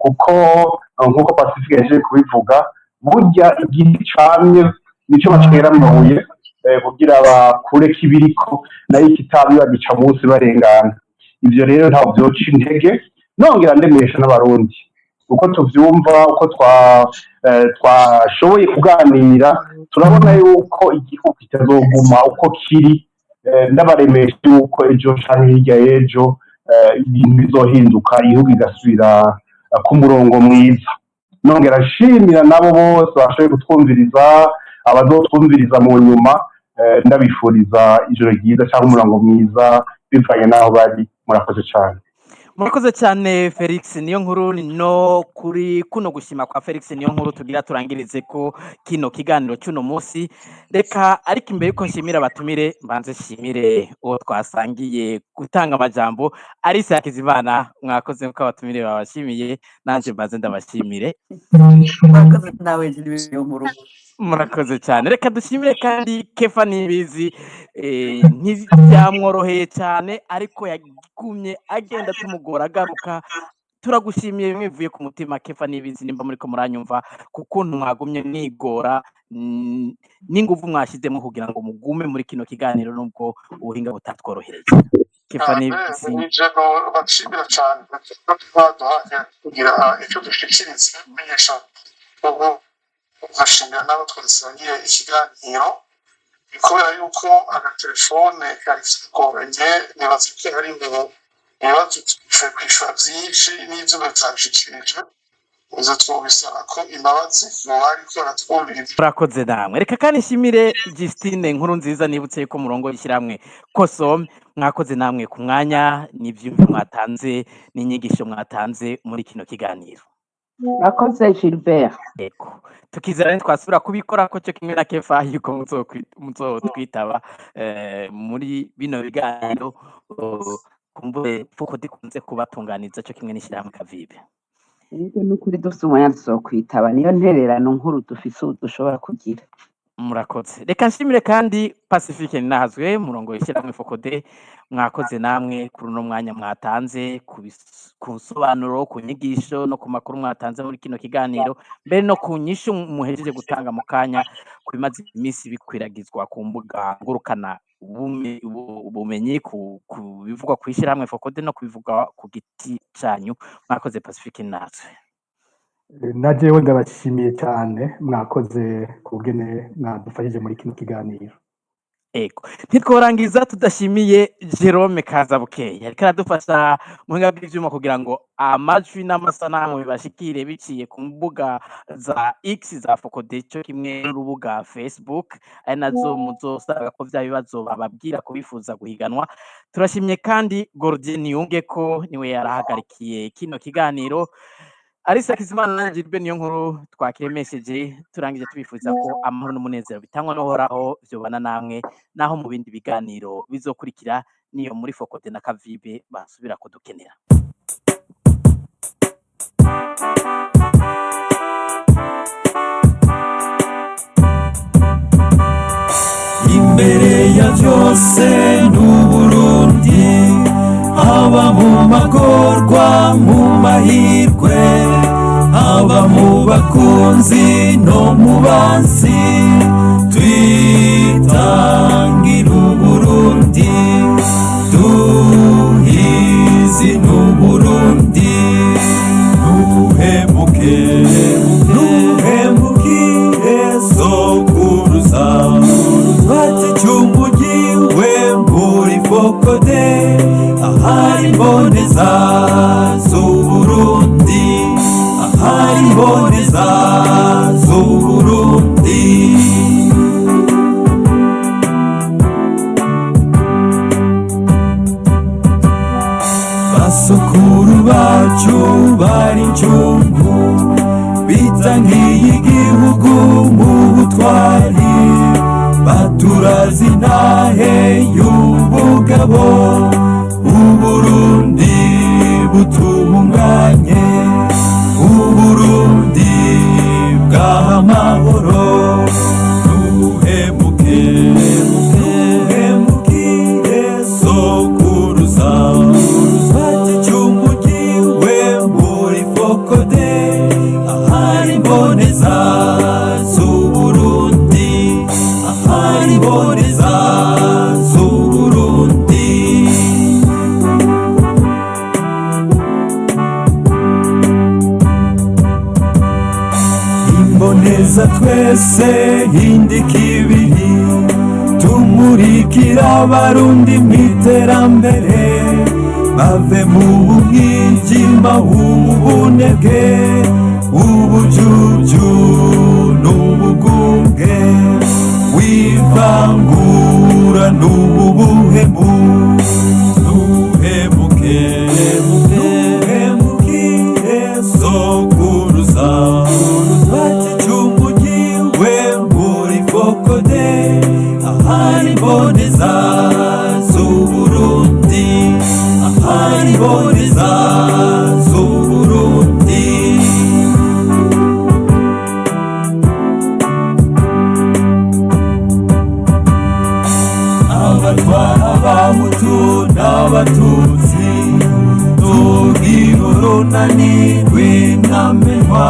Speaker 6: kuko nk'uko Pacifique yaje kubivuga burya igihe camye nico bacera amabuye kugira bakureko ibiriko nayo ikitabi bagica munsi barengana ivyo rero ntaho vyoca intege nongera ndemesha n'abarundi uko tuvyumva uko twashoboye kuganira turabona yuko igihugu kitazoguma uko kiri ndabaremesha yuko ejo canke hirya y'ejo ibintu bizohinduka igihugu igasubira ku murongo mwiza nongera nshimira nabo bose bashoboye kutwumviriza abazotwumviriza mu nyuma ndabifuriza ijoro ryiza cyangwa umurango mwiza bivanye n'aho bari murakoze cyane
Speaker 2: murakoze cyane Felix niyo nkuru no kuri kuno gushima kwa Felix niyo nkuru tugira turangirize ko kino kiganiro cy'uno munsi reka ariko imbere yuko nshimira abatumire mbanze nshimire uwo twasangiye gutanga amajambo Alice Hakizimana mwakoze ko abatumire babashimiye nanje mbanze ndabashimire
Speaker 4: murakoze nawe niyo nkuru
Speaker 2: murakoze cyane reka dushimire kandi Kefa Nibizi ntibyamworoheye cyane ariko yagumye agenda tumugora agaruka turagushimiye bimwe bivuye ku mutima Kefa Nibizi nimba muri ko muranyumva kuko mwagumye mwigora n'ingufu mwashizemo kugira ngo mugume muri kino kiganiro nubwo ubuhinga butatworohereye Kefa Nibizi
Speaker 5: bashimira cyane baduhaye kugira icyo dushikiriza menyesha ubu bashimira n'abo twasangiye ikiganiro kubera yuko agatelefone kari kagoranye nibaza ko hari ibibazo twishura byinshi n'ibyo bitashikirije izo twubisaba ko imbabazi bari ko baratwumviriza
Speaker 2: murakoze namwe reka kandi nshimire Justine nkuru nziza nibutse yuko murongo yishiramwe Kosome mwakoze namwe ku mwanya n'ivyumvi mwatanze n'inyigisho mwatanze muri kino kiganiro
Speaker 3: Murakoze Gilbert.
Speaker 2: Eko tukizera twasubira kubikora ko cyo kimwe na Kefa yuko muzotwitaba muri bino biganiro kumbure fuko dikunze kubatunganiza cyo kimwe n'ishyirahamwe Kavibe
Speaker 3: Ego nukuri dufite umwanya tuzokwitaba niyo ntererano nkuru dufise dushobora kugira
Speaker 2: murakoze reka nshimire kandi Pacifique Ninahazwe murongo w'ishyirahamwe Fokode mwakoze namwe kuri uno mwanya mwatanze ku nsobanuro ku nyigisho no ku makuru mwatanze muri kino kiganiro mbere no ku nyishu muhejeje gutanga mu kanya ku bimaze iminsi bikwiragizwa ku mbuga ngurukana ubumenyi ku bivugwa ku ishyirahamwe Fokode no kubivuga ku giti cyanyu mwakoze Pacifique Ninahazwe
Speaker 1: najewe ndabashimiye cyane mwakoze kubwene mwadufashije muri kino kiganiro
Speaker 2: Ego ntitworangiza tudashimiye Jerome Kazabukeye ariko aradufasha mu hinga bw'ivyuma kugira ngo amajwi n'amasanamu bibashikire biciye ku mbuga za X za Fokode cyo kimwe n'urubuga Facebook ari nazo muzosanga ko vya bibazo bababwira kubifuza guhiganwa turashimye kandi Gordien Yunge ko niwe yarahagarikiye kino kiganiro Alice Hakizimana na Gilbert niyo nkuru twakiremesheje turangije tubifuza ko amahoro n'umunezero bitangwa n'uhoraho vyobana namwe naho mu bindi biganiro bizokurikira niyo muri Fokode na Kavibe basubira kudukenera
Speaker 7: imbere ya byose n'Uburundi haba mu magorwa mu mahirwe haba mu bakunzi no mu bansi twitangira Uburundi duhizi n'Uburundi nuhemukire sokuruza bati cyumugiwe muri Fokode ahari mboneza z'Uburundi ahari mboneza z'Uburundi basukuru bacu bari incungu bitangiye igihugu mu butwari baturazi nahe y'ubugabo Uburundi butunganye Uburundi bw'amahoro nuhemukire sokuruza bati cyumugiwe muri Fokode ahari mboneza z'Uburundi ahari mboneza z'Uburundi imboneza twese hindika ibiri tumurikira abarundi mu iterambere bave mu mwijima w'ubunebwe ubujuju n'ubugunge wivangura n'ubuhemu nuhemukire sokuruza bati cyumugiwe muri fokode ahari boneza z'uburundi ahari boneza z'uburundi abatwara abahutu n'abatutsi tugira urunani rw'intamenwa